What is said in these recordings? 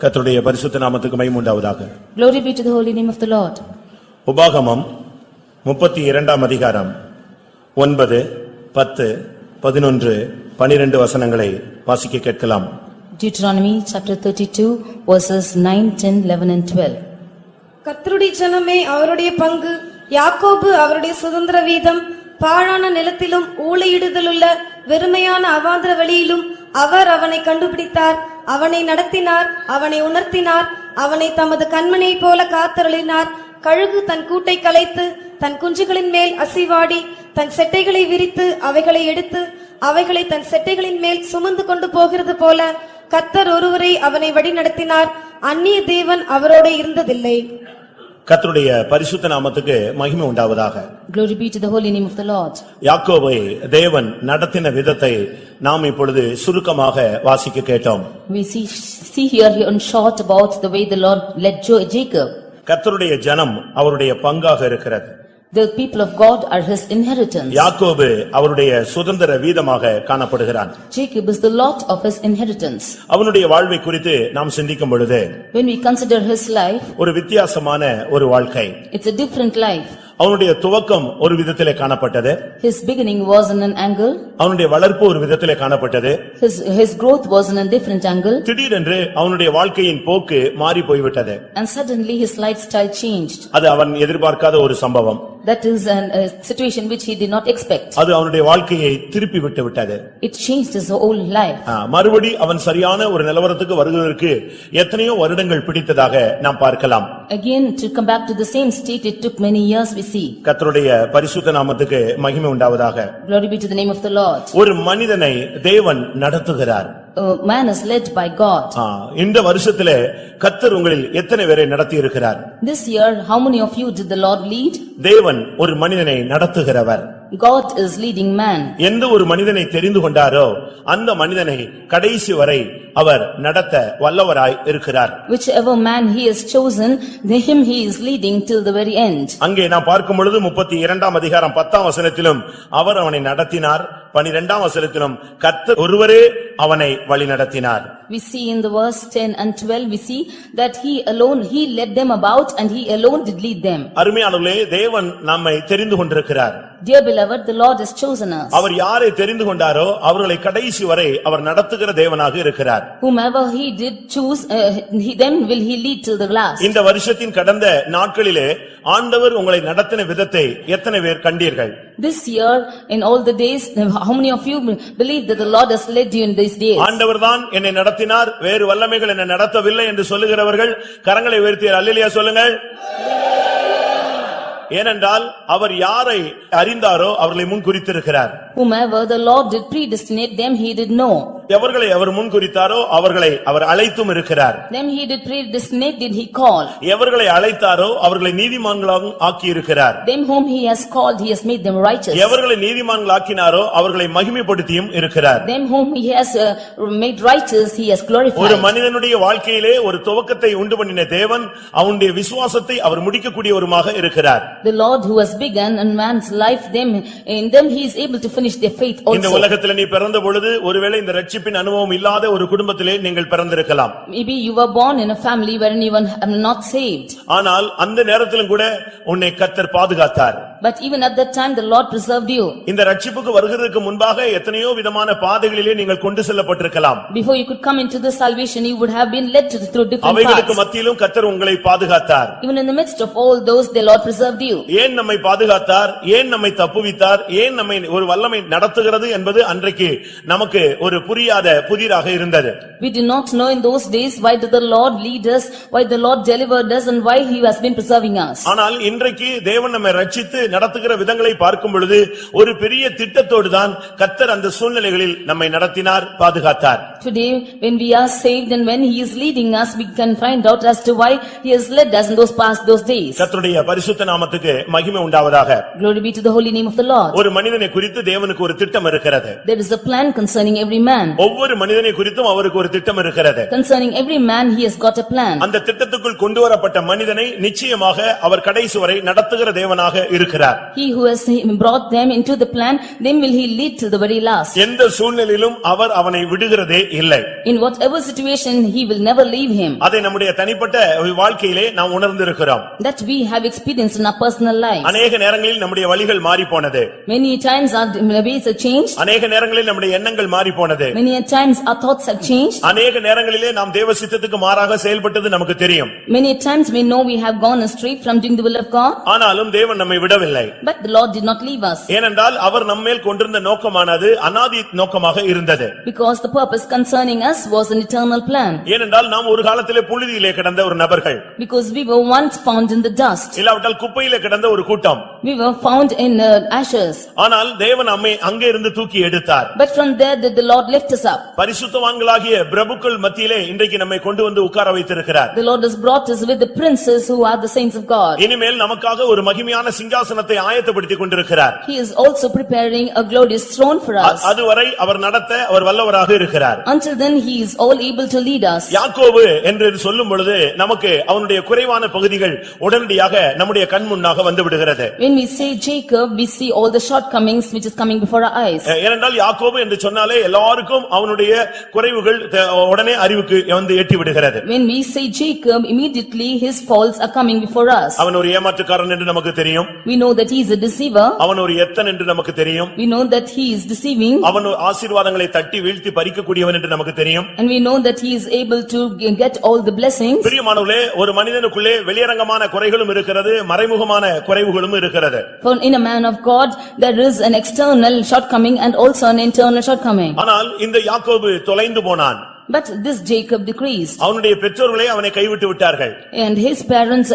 கர்த்தருடைய பரிசுத்த நாமத்துக்கு மகிமை உண்டாவதாக. Glory be to the holy name of the Lord. உபாகமம் 32ஆம் அதிகாரம் 9, 10, 11, 12 வசனங்களை வாசிக்க கேட்கலாம். Deuteronomy chapter 32 verses 9, 10, 11 and 12. கர்த்தருடைய ஜனமே அவருடைய பங்கு, யாக்கோபு அவருடைய சுதந்திர வீதம். பாழான நிலத்திலும் ஊளையிடுதலுள்ள வெறுமையான அவாந்திர வெளியிலும் அவர் அவனை கண்டுபிடித்தார், அவனை நடத்தினார், அவனை உணர்த்தினார், அவனை தமது கண்மணியைப் போல காத்தருளினார். கழுகு தன் கூட்டை கலைத்து தன் குஞ்சுகளின் மேல் அசிவாடி தன் செட்டைகளை விரித்து அவைகளை எடுத்து அவைகளை தன் செட்டைகளின் மேல் சுமந்து கொண்டு போகிறது போல கர்த்தர் ஒருவரை அவனை வழி நடத்தினார், அந்நிய தேவன் அவரோடு இருந்ததில்லை. கர்த்தருடைய பரிசுத்த நாமத்துக்கு மகிமை உண்டாவதாக. Glory be to the holy name of the Lord. யாக்கோபை தேவன் நடத்தின விதத்தை நாம் இப்பொழுது சுருக்கமாக வாசிக்க கேட்டோம். We see here in short about the way the Lord led Jacob. கர்த்தருடைய ஜனம் அவருடைய பங்காக இருக்கிறது. The people of God are his inheritance. யாக்கோபு அவருடைய சுதந்திர வீதமாக காணப்படுகிறான். Jacob is the lot of his inheritance. அவனுடைய வாழ்வை குறித்து நாம் சிந்திக்கும் பொழுது When we consider his life, ஒரு வித்தியாசமான ஒரு வாழ்க்கை. it's a different life. அவனுடைய துவக்கம் ஒரு விதத்திலே காணப்பட்டது. His beginning was in an angle. அவனுடைய வளர்ப்பு ஒரு விதத்திலே காணப்பட்டது. His growth was in a different angle. திடீரென்று அவனுடைய வாழ்க்கையின் போக்கு மாறி போய்விட்டது. And suddenly his lifestyle changed. அது அவன் எதிர்பார்க்காத ஒரு சம்பவம். That is a situation which he did not expect. அது அவனுடைய வாழ்க்கையை திருப்பி விட்டு விட்டது. It changed his whole life. மறுபடி அவன் சரியான ஒரு நிலவரத்துக்கு வருவதற்கு எத்தனையோ வருடங்கள் பிடித்ததாக நாம் பார்க்கலாம். Again to come back to the same state, it took many years we see. கர்த்தருடைய பரிசுத்த நாமத்துக்கு மகிமை உண்டாவதாக. Glory be to the name of the Lord. ஒரு மனிதனை தேவன் நடத்துகிறார். Man is led by God. இந்த வருஷத்திலே கர்த்தர் உங்களில் எத்தனை பேரை நடத்தி இருக்கிறார்? This year how many of you did the Lord lead? தேவன் ஒரு மனிதனை நடத்துகிறவர். God is leading man. எந்த ஒரு மனிதனை தெரிந்து கொண்டாரோ அந்த மனிதனை கடைசி வரை அவர் நடத்த வல்லவராய் இருக்கிறார். Whichever man he has chosen, him he is leading till the very end. அங்கே நாம் பார்க்கும் பொழுது 32ஆம் அதிகாரம் 10ஆம் வசனத்திலும் அவர் அவனை நடத்தினார், 12ஆம் வசனத்திலும் கர்த்தர் ஒருவரே அவனை வழி நடத்தினார். We see in the verse 10 and 12 we see that he alone he led them about and he alone did lead them. அருமையானவர்களே, தேவன் நம்மை தெரிந்து கொண்டிருக்கிறார். Dear beloved, the Lord has chosen us. அவர் யாரை தெரிந்து கொண்டாரோ அவர்களை கடைசி வரை அவர் நடத்துகிற தேவனாக இருக்கிறார். Whomever he did choose, then will he lead till the last. இந்த வருஷத்தின் கடந்த நாட்களிலே ஆண்டவர் உங்களை நடத்தின விதத்தை எத்தனை பேர் கண்டீர்கள்? This year in all the days, how many of you believe that the Lord has led you in these days? ஆண்டவர்தான் என்னை நடத்தினார், வேறு வல்லமைகள் என்னை நடத்தவில்லை என்று சொல்லுகிறவர்கள் கரங்களை உயர்த்தி அல்லேலூயா சொல்லுங்கள். ஏனென்றால் அவர் யாரை அறிந்தாரோ அவர்களை முன் குறித்திருக்கிறார். Whomever the Lord did predestinate them, he did know. எவர்களை அவர் முன் குறித்தாரோ அவர்களை அவர் அழைத்தும் இருக்கிறார். Them he did predestinate, did he call. எவர்களை அழைத்தாரோ அவர்களை நீதிமான்களாக ஆக்கி இருக்கிறார். Them whom he has called, he has made them righteous. எவர்களை நீதிமான்களாக்கினாரோ அவர்களை மகிமைப்படுத்தியும் இருக்கிறார். Them whom he has made righteous, he has glorified. ஒரு மனிதனுடைய வாழ்க்கையிலே ஒரு துவக்கத்தை உண்டு பண்ணின தேவன் அவனுடைய விசுவாசத்தை அவர் முடிக்கக்கூடியவருமாக இருக்கிறார். The Lord who has begun in man's life, in them he is able to finish their faith also. இந்த உலகத்திலே நீ பிறந்த பொழுது ஒருவேளை இந்த ரட்சிப்பின் அனுபவம் இல்லாத ஒரு குடும்பத்திலே நீங்கள் பிறந்திருக்கலாம். Maybe you were born in a family wherein you were not saved. ஆனால் அந்த நேரத்திலும் கூட உன்னை கர்த்தர் பாதுகாத்தார். But even at that time the Lord preserved you. இந்த ரட்சிப்புக்கு வருகிறதுக்கு முன்பாக எத்தனையோ விதமான பாதைகளிலே நீங்கள் கொண்டு செல்லப்பட்டிருக்கலாம். Before you could come into the salvation, you would have been led through different அவைகளுக்கு paths. மத்தியிலும் கர்த்தர் உங்களை பாதுகாத்தார். Even in the midst of all those, the Lord preserved you. ஏன் நம்மை பாதுகாத்தார், ஏன் நம்மை தப்புவித்தார், ஏன் நம்மை ஒரு வல்லமை நடத்துகிறது என்பது அன்றைக்கு நமக்கு ஒரு புரியாத புதிராக இருந்தது. We did not know in those days why did the Lord lead us, why the Lord delivered us and why he has been preserving us. ஆனால் இன்றைக்கு தேவன் நம்மை ரட்சித்து நடத்துகிற விதங்களை பார்க்கும் பொழுது ஒரு பெரிய திட்டத்தோடு தான் கர்த்தர் அந்த சூழ்நிலைகளில் நம்மை நடத்தினார், பாதுகாத்தார். Today when we are saved and when he is leading us, we can find out as to why he has led us in those days. கர்த்தருடைய பரிசுத்த நாமத்துக்கு மகிமை உண்டாவதாக. Glory be to the holy name of the Lord. ஒரு மனிதனை குறித்து தேவனுக்கு ஒரு திட்டம் இருக்கிறது. There is a plan concerning every man. ஒவ்வொரு மனிதனை குறித்தும் அவருக்கு ஒரு திட்டம் இருக்கிறது. Concerning every man he has got a plan. அந்த திட்டத்துக்குள் கொண்டு வரப்பட்ட மனிதனை நிச்சயமாக அவர் கடைசி வரை நடத்துகிற தேவனாக இருக்கிறார். இருக்கிறார். He who has brought them into the plan, them will he lead till the very last. எந்த சூழ்நிலையிலும் அவர் அவனை விடுகிறதே இல்லை. In whatever situation, he will never leave him. அதை நம்முடைய தனிப்பட்ட வாழ்க்கையிலே நாம் உணர்ந்திருக்கிறோம். That we have experienced in our personal lives. அநேக நேரங்களில் நம்முடைய வழிகள் மாறி போனது. Many times our ways have changed. அநேக நேரங்களில் நம்முடைய எண்ணங்கள் மாறி போனது. Many times our thoughts have changed. அநேக நேரங்களிலே நாம் தேவ சித்தத்துக்கு மாறாக செயல்பட்டது நமக்கு தெரியும். Many times we know we have gone astray from doing the will of God. ஆனாலும் தேவன் நம்மை விடவில்லை. But the Lord did not leave us. ஏனென்றால் அவர் நம்மேல் கொண்டிருந்த நோக்கமானது அநாதி நோக்கமாக இருந்தது. Because the purpose concerning us was an eternal plan. ஏனென்றால் நாம் ஒரு காலத்திலே புழுதியிலே கிடந்த ஒரு நபர்கள். Because we were once found in the dust. இல்லாவிட்டால் குப்பையிலே கிடந்த ஒரு கூட்டம். We were found in ashes. ஆனால் தேவன் நம்மை அங்கே இருந்து தூக்கி எடுத்தார். But from there did the Lord lift us up. பரிசுத்தவான்களாகிய பிரபுக்கள் மத்தியிலே இன்றைக்கு நம்மை கொண்டு வந்து உட்கார வைத்திருக்கிறார். The Lord has brought us with the princes who are the saints of God. இனிமேல் நமக்காக ஒரு மகிமையான சிங்காசனத்தை ஆயத்தப்படுத்திக் கொண்டிருக்கிறார். He is also preparing a glorious throne for us. அதுவரை அவர் நடத்த அவர் வல்லவராக இருக்கிறார். Until then he is all able to lead us. யாக்கோபு என்று சொல்லும் பொழுது நமக்கு அவனுடைய குறைவான பகுதிகள் உடனடியாக நம்முடைய கண் முன்னாக வந்து விடுகிறது. When we say Jacob, we see all the shortcomings which is coming before our eyes. ஏனென்றால் யாக்கோபு என்று சொன்னாலே எல்லாருக்கும் அவனுடைய குறைவுகள் உடனே அறிவுக்கு வந்து எட்டி விடுகிறது. When we say Jacob, immediately his faults are coming before us. அவன் ஒரு ஏமாற்றுக்காரன் என்று நமக்கு தெரியும். We know that he is a deceiver. அவன் ஒரு எத்தன் என்று நமக்கு தெரியும். We know that he is deceiving. அவன் ஆசீர்வாதங்களை தட்டி வீழ்த்தி பறிக்கக்கூடியவன் என்று நமக்கு தெரியும். And we know that he is able to get all the blessings. பிரியமானவர்களே, ஒரு மனிதனுக்குள்ளே வெளியரங்கமான குறைகளும் இருக்கிறது, மறைமுகமான குறைவுகளும் இருக்கிறது. For in a man of God, there is an external shortcoming and also an internal shortcoming. ஆனால் இந்த யாக்கோபு தொலைந்து போனான். But this Jacob decreased. அவனுடைய பெற்றோர்களே அவனை கைவிட்டு விட்டார்கள். And his parents,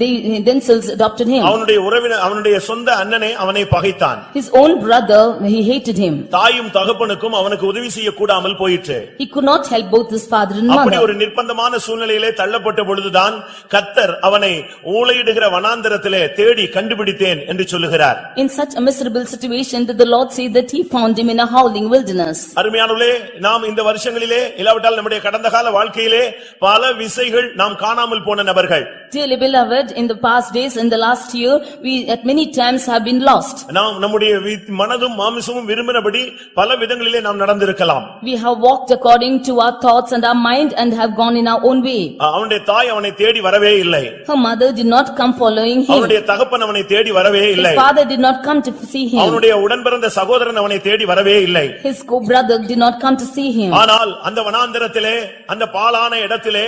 they themselves adopted him. அவனுடைய உறவினர், அவனுடைய சொந்த அண்ணனே அவனை பகைத்தான். His own brother, he hated him. தாயும் தகப்பனுக்கும் அவனுக்கு உதவி செய்ய கூடாமல் போயிற்று. He could not help both his father and அப்படி mother. ஒரு நிர்பந்தமான சூழ்நிலையிலே தள்ளப்பட்ட பொழுதுதான் கர்த்தர் அவனை ஊளையிடுகிற வனாந்தரத்திலே தேடி கண்டுபிடித்தேன் என்று சொல்லுகிறார். In such a miserable situation did the Lord say that he found him in a howling wilderness. அருமையானவர்களே, நாம் இந்த வருஷங்களிலே இல்லாவிட்டால் நம்முடைய கடந்த கால வாழ்க்கையிலே பல விசைகள் நாம் காணாமல் போன நபர்கள். Dearly beloved, in the past days, in the last year, we at many times have been lost. நாம் நம்முடைய மனதும் மாமிசமும் விரும்பினபடி பல விதங்களிலே நாம் நடந்திருக்கலாம். We have walked according to our thoughts and our mind and have gone in our own way. அவனுடைய தாய் அவனை தேடி வரவே இல்லை. Her mother did not come following him. அவனுடைய தகப்பன் அவனை தேடி வரவே இல்லை. His father did not come to see him. அவனுடைய உடன்பிறந்த சகோதரன் அவனை தேடி வரவே இல்லை. His co-brother did not come to see him. ஆனால் அந்த வனாந்தரத்திலே, அந்த பாலான இடத்திலே,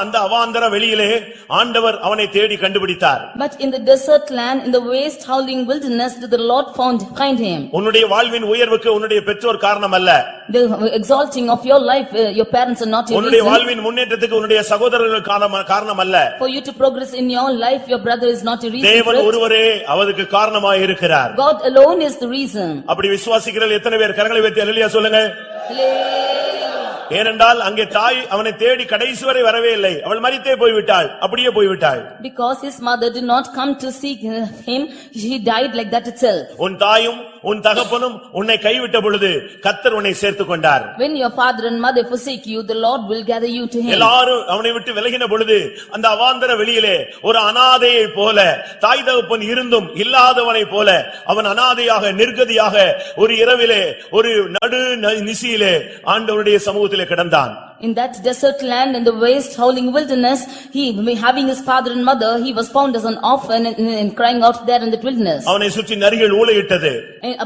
அந்த அவாந்தர வெளியிலே ஆண்டவர் அவனை தேடி கண்டுபிடித்தார். But in the desert land, in the waste howling wilderness, did the Lord find him. உன்னுடைய வாழ்வின் உயர்வுக்கு உன்னுடைய பெற்றோர் காரணம் அல்ல. The exalting of your life, your parents are not your உன்னுடைய reason. வாழ்வின் முன்னேற்றத்துக்கு உன்னுடைய சகோதரர்கள் காரணம் அல்ல. For you to progress in your life, your brother is not a reason for தேவன் it. ஒருவரே அவருக்கு காரணமாய் இருக்கிறார். God alone is the reason. அப்படி விசுவாசிக்கிறீர்கள் எத்தனை பேர்? கரங்களை வைத்து அல்லேலூயா சொல்லுங்க. ஏனென்றால் அங்கே தாய் அவனை தேடி கடைசி வரை வரவே இல்லை. அவள் மரித்தே போய்விட்டாள், அப்படியே போய்விட்டாள். Because his mother did not come to seek him, she died like that itself. உன் தாயும் உன் தகப்பனும் உன்னை கைவிட்ட பொழுது கர்த்தர் உன்னை சேர்த்துக் கொண்டார். When your father and mother forsake you, the Lord will gather you to him. எல்லாரும் அவனை விட்டு விலகின பொழுது அந்த அவாந்தர வெளியிலே ஒரு அனாதையை போல, தாய் தகப்பன் இருந்தும் இல்லாதவனை போல அவன் அனாதையாக நிர்கதியாக ஒரு இரவிலே ஒரு நடு நிசியிலே ஆண்டவருடைய சமூகத்திலே கிடந்தான். In that desert land, in the waste howling wilderness, he having his father and mother, he was found as an orphan and crying out there in the wilderness. அவனை சுற்றி நரிகள் ஊளையிட்டது. And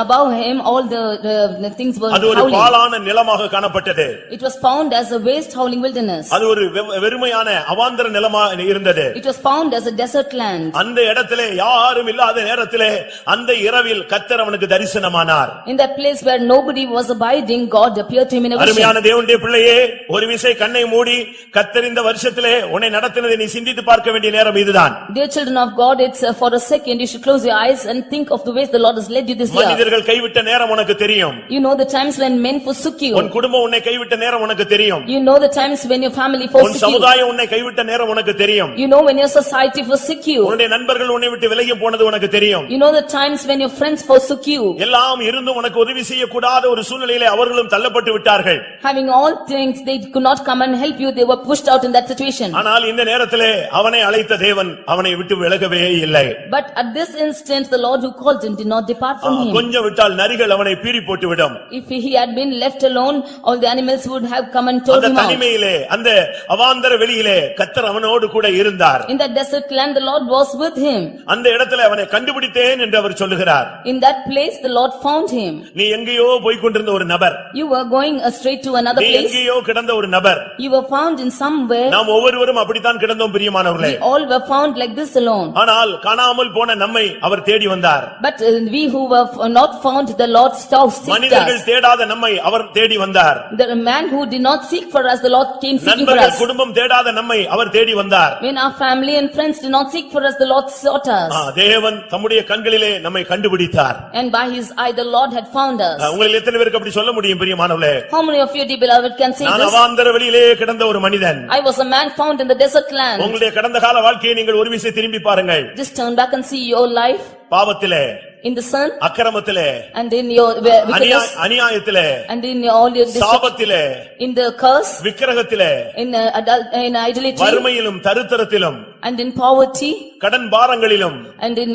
above him all the things were அது ஒரு howling. பாலான நிலமாக காணப்பட்டது. It was found as a waste howling wilderness. அது ஒரு வெறுமையான அவாந்தர நிலமாக இருந்தது. It was found as a desert land. அந்த இடத்திலே யாரும் இல்லாத நேரத்திலே அந்த இரவில் கர்த்தர் அவனுக்கு தரிசனமானார். In that place where nobody was abiding, God appeared to him in a vision. அருமையான தேவனுடைய பிள்ளையே, ஒரு விசை கண்ணை மூடி கர்த்தர் இந்த வருஷத்திலே உன்னை நடத்தினதை நீ சிந்தித்து பார்க்க வேண்டிய நேரம் இதுதான். Dear children of God, it's for a second you should close your eyes and think of the ways the Lord has led you this year. மனிதர்கள் கைவிட்ட நேரம் உனக்கு தெரியும். You know the times when men forsook you. உன் குடும்பம் உன்னை கைவிட்ட நேரம் உனக்கு தெரியும். You know the times when your family உன் forsook you. சமுதாயம் உன்னை கைவிட்ட நேரம் உனக்கு தெரியும். You know when your society forsook you. உன்னுடைய நண்பர்கள் உன்னை விட்டு விலகி போனது உனக்கு தெரியும். You know the times when your friends forsook you. எல்லாம் இருந்தும் உனக்கு உதவி செய்யக்கூடாத ஒரு சூழ்நிலையிலே அவர்களும் தள்ளப்பட்டு விட்டார்கள். Having all things means they could not come and help you, they were pushed out in that situation. ஆனால் இந்த நேரத்திலே அவனை அழைத்த தேவன் அவனை விட்டு விலகவே இல்லை. But at this instant, the Lord who called him did not depart from him. கொஞ்சம் விட்டால் நரிகள் அவனை பீறி போட்டுவிடும். If he had been left alone, all the animals would have come and tore அந்த him out. தனிமையிலே அந்த அவாந்தர வெளியிலே கர்த்தர் அவனோடு கூட இருந்தார். In that desert land, the Lord was with him. அந்த இடத்திலே அவனை கண்டுபிடித்தேன் என்று அவர் சொல்லுகிறார். In that place, the Lord found him. நீ எங்கேயோ போய் கொண்டிருந்த ஒரு நபர், You were going astray to another நீ place. எங்கேயோ கிடந்த ஒரு நபர். You were found in somewhere. நாம் ஒவ்வொருவரும் அப்படித்தான் கிடந்தோம் பிரியமானவர்களே. We all were found like this alone. ஆனால் காணாமல் போன நம்மை அவர் தேடி வந்தார். But we who were not found, the Lord seeked மனிதர்கள் us. தேடாத நம்மை அவர் தேடி வந்தார். The man who did not seek for us, the Lord came seeking for நண்பர்கள் us. குடும்பம் தேடாத நம்மை அவர் தேடி வந்தார். When our family and friends did not seek for us, the Lord sought us. தேவன் தம்முடைய கண்களிலே நம்மை கண்டுபிடித்தார். And by his eye, the Lord had found us. உங்களில் எத்தனை பேருக்கு அப்படி சொல்ல முடியும் பிரியமானவர்களே? How many of you, dear beloved, can say நான் this? அவாந்தர வெளியிலே கிடந்த ஒரு மனிதன். I was a man found in the desert land. உங்களுடைய கடந்த கால வாழ்க்கையை நீங்கள் ஒரு விசை திரும்பி பாருங்கள். Just turn back and see your life. பாவத்திலே, In the sun, அக்கிரமத்திலே, and in your wickedness, அநியாயத்திலே, and in all your சாபத்திலே, in the curse, விக்கிரகத்திலே, in idolatry, வறுமையிலும் தரித்திரத்திலும், and in poverty, கடன் பாரங்களிலும், and in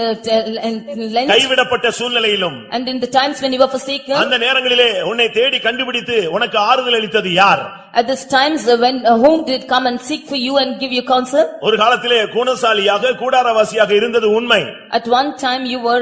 length, கைவிடப்பட்ட சூழ்நிலையிலும், and in the times when you were forsaken. அந்த நேரங்களிலே உன்னை தேடி கண்டுபிடித்து உனக்கு ஆறுதல் அளித்தது யார்? At these times when whom did come and seek for you and give you counsel? ஒரு காலத்திலே குணசாலியாக கூடாரவாசியாக இருந்தது உண்மை. At one time you were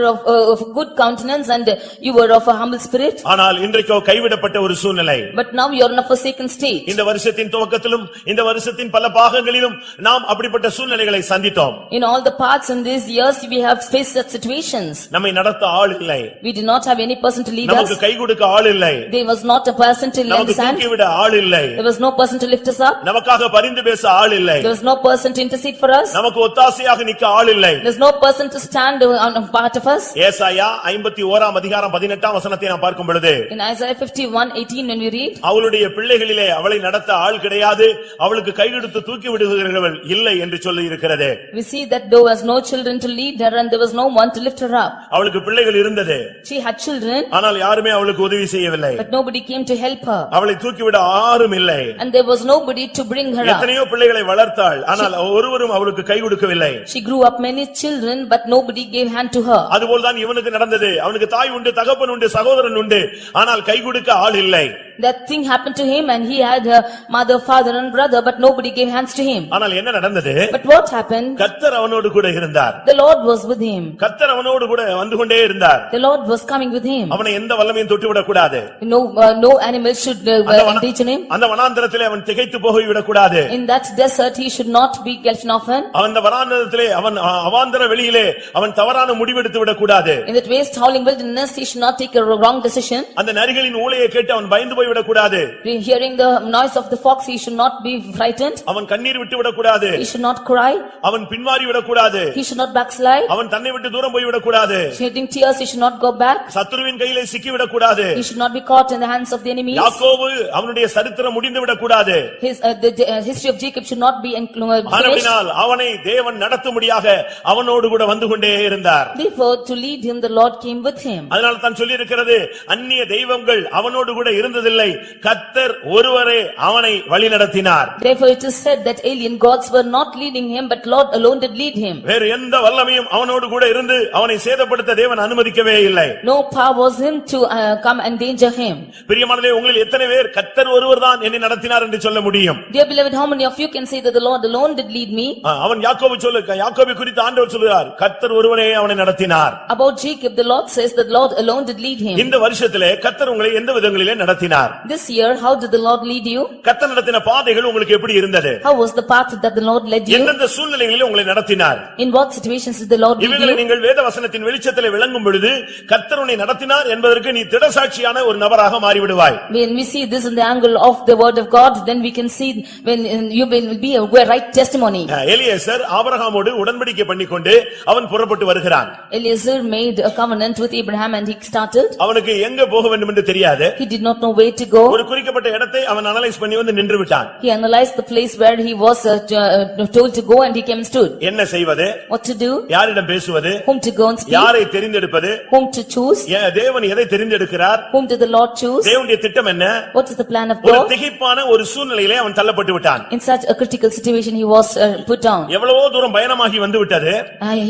of good countenance and you were of a humble spirit. ஆனால் இன்றைக்கோ கைவிடப்பட்ட ஒரு சூழ்நிலை. But now you are in a forsaken state. இந்த வருஷத்தின் துவக்கத்திலும் இந்த வருஷத்தின் பல பாகங்களிலும் நாம் அப்படிப்பட்ட சூழ்நிலைகளை சந்தித்தோம். In all the parts in these years we have faced such situations. நம்மை நடத்த ஆள் இல்லை. We did not have any person to lead us. நமக்கு கை கொடுக்க ஆள் இல்லை. There was not a person to lend நமக்கு his hand. தூக்கி விட ஆள் இல்லை. There was no person to lift us up. நமக்காக பரிந்து பேச ஆள் இல்லை. There was no person to intercede for us. நமக்கு ஒத்தாசையாக நிக்க ஆள் இல்லை. There is no person to stand on part of us. ஏசாயா 51 அதிகாரம் 18 வசனத்தை நாம் பார்க்கும் பொழுது, In Isaiah 51:18 when we read, அவளுடைய பிள்ளைகளிலே அவளை நடத்த ஆள் கிடையாது, அவளுக்கு கை கொடுத்து தூக்கி விடுகிறவர்கள் இல்லை என்று சொல்லி இருக்கிறது. we see that there was no children to lead her and there was no one to lift her up. அவளுக்கு பிள்ளைகள் இருந்தது, She had children, ஆனால் யாருமே அவளுக்கு உதவி செய்யவில்லை. but nobody came to help her. அவளை தூக்கிவிட யாரும் இல்லை. And there was nobody to bring her up. எத்தனையோ பிள்ளைகளை வளர்த்தாள், ஆனால் ஒருவரும் அவளுக்கு கை கொடுக்கவில்லை. She grew up many children, but nobody gave hand to her. அதுபோல்தான் இவனுக்கு நடந்தது. அவனுக்கு தாய் உண்டு, தகப்பன் உண்டு, சகோதரன் உண்டு, ஆனால் கை கொடுக்க ஆள் இல்லை. That thing happened to him and he had a mother, father and brother, but nobody gave hands to him. ஆனால் என்ன நடந்தது? But what happened? கர்த்தர் அவனோடு கூட இருந்தார். The Lord was with him. கர்த்தர் அவனோடு கூட வந்து கொண்டே இருந்தார். The Lord was coming with him. அவனை எந்த வல்லமையும் தொட்டுவிடக் கூடாது. No animal should reach him. அந்த வனாந்தரத்திலே அவன் திகைத்து போய் விடக்கூடாது. In that desert he should not be gelfen. அந்த வனாந்தரத்திலே அவன் அவாந்தர வெளியிலே அவன் தவறான முடிவெடுத்து விடக்கூடாது. In that waste howling wilderness he should not take a wrong decision. அந்த நரிகளின் ஊளையை கேட்டு அவன் பயந்து போய் விடக்கூடாது. Hearing the noise of the fox he should not be frightened. அவன் கண்ணீர் விட்டு விடக்கூடாது. He should not cry. அவன் பின்மாறி விடக்கூடாது. He should not backslide. அவன் தன்னை விட்டு தூரம் போய் விடக்கூடாது. Shedding tears he should not go back. சத்துருவின் கையிலே சிக்கி விடக்கூடாது. He should not be caught in the hands of the enemies. யாக்கோபு அவனுடைய சரித்திரம் முடிந்து விடக்கூடாது. The history of Jacob should not be finished. ஆனபினால் அவனை தேவன் நடத்தும்படியாக அவனோடு கூட வந்து கொண்டே இருந்தார். Therefore to lead him the Lord came with him. அதனால தான் சொல்லி இருக்கிறது, அந்நிய தெய்வங்கள் அவனோடு கூட இருந்ததில்லை, கர்த்தர் ஒருவரே அவனை வழிநடத்தினார். Therefore it is said that alien gods were not leading him, but Lord alone did lead him. வேறு எந்த வல்லமையும் அவனோடு கூட இருந்து அவனை சேதப்படுத்த தேவன் அனுமதிக்கவே இல்லை. No power was him to come and danger him. பிரியமானவர்களே, உங்களில் எத்தனை பேர் கர்த்தர் ஒருவர்தான் என்னை நடத்தினார் என்று சொல்ல முடியும்? Dear beloved, how many of you can say that the Lord alone did lead me? அவன் யாக்கோபு குறித்து ஆண்டவர் சொல்கிறார், கர்த்தர் ஒருவரே அவனை நடத்தினார். About Jacob the Lord says that the Lord alone did lead him. இந்த வருஷத்திலே கர்த்தர் உங்களை எந்த விதங்களிலே நடத்தினார்? This year how did the Lord lead you? கர்த்தர் நடத்தின பாதைகள் உங்களுக்கு எப்படி இருந்தது? How was the path that the Lord led you? எந்தெந்த சூழ்நிலைகளிலே உங்களை நடத்தினார்? In what situations did the Lord lead இவைகளை you? நீங்கள் வேத வசனத்தின் வெளிச்சத்திலே விளங்கும் பொழுது கர்த்தர் உன்னை நடத்தினார் என்பதற்கு நீ திடசாட்சியான ஒரு நபராக மாறிவிடுவாய். When we see this in the angle of the word of God, then we can see when you will be a right testimony. Eliezer ஆபிரகாமோடு உடன்படிக்கை பண்ணிக்கொண்டு அவன் புறப்பட்டு வருகிறான். Eliezer made made a covenant with Abraham and he started. அவனுக்கு எங்க போக வேண்டும் என்று தெரியாது. He did not know where to go. ஒரு குறிக்கப்பட்ட இடத்தை அவன் அனலைஸ் பண்ணி வந்து நின்று விட்டான். He analyzed the place where he was told to go and he came and stood. என்ன செய்வது? What to do? யாரிடம் பேசுவது? Whom to go and speak? யாரை தெரிந்தெடுப்பது? Whom to choose? தேவன் எதை தெரிந்தெடுக்கிறார்? Whom did the Lord choose? தேவனுடைய திட்டம் என்ன? What is the plan of ஒரு God? திகைப்பான ஒரு சூழ்நிலையிலே அவன் தள்ளப்பட்டு விட்டான். In such a critical situation he was put down. எவ்வளவோ தூரம் பயணமாகி வந்து விட்டது.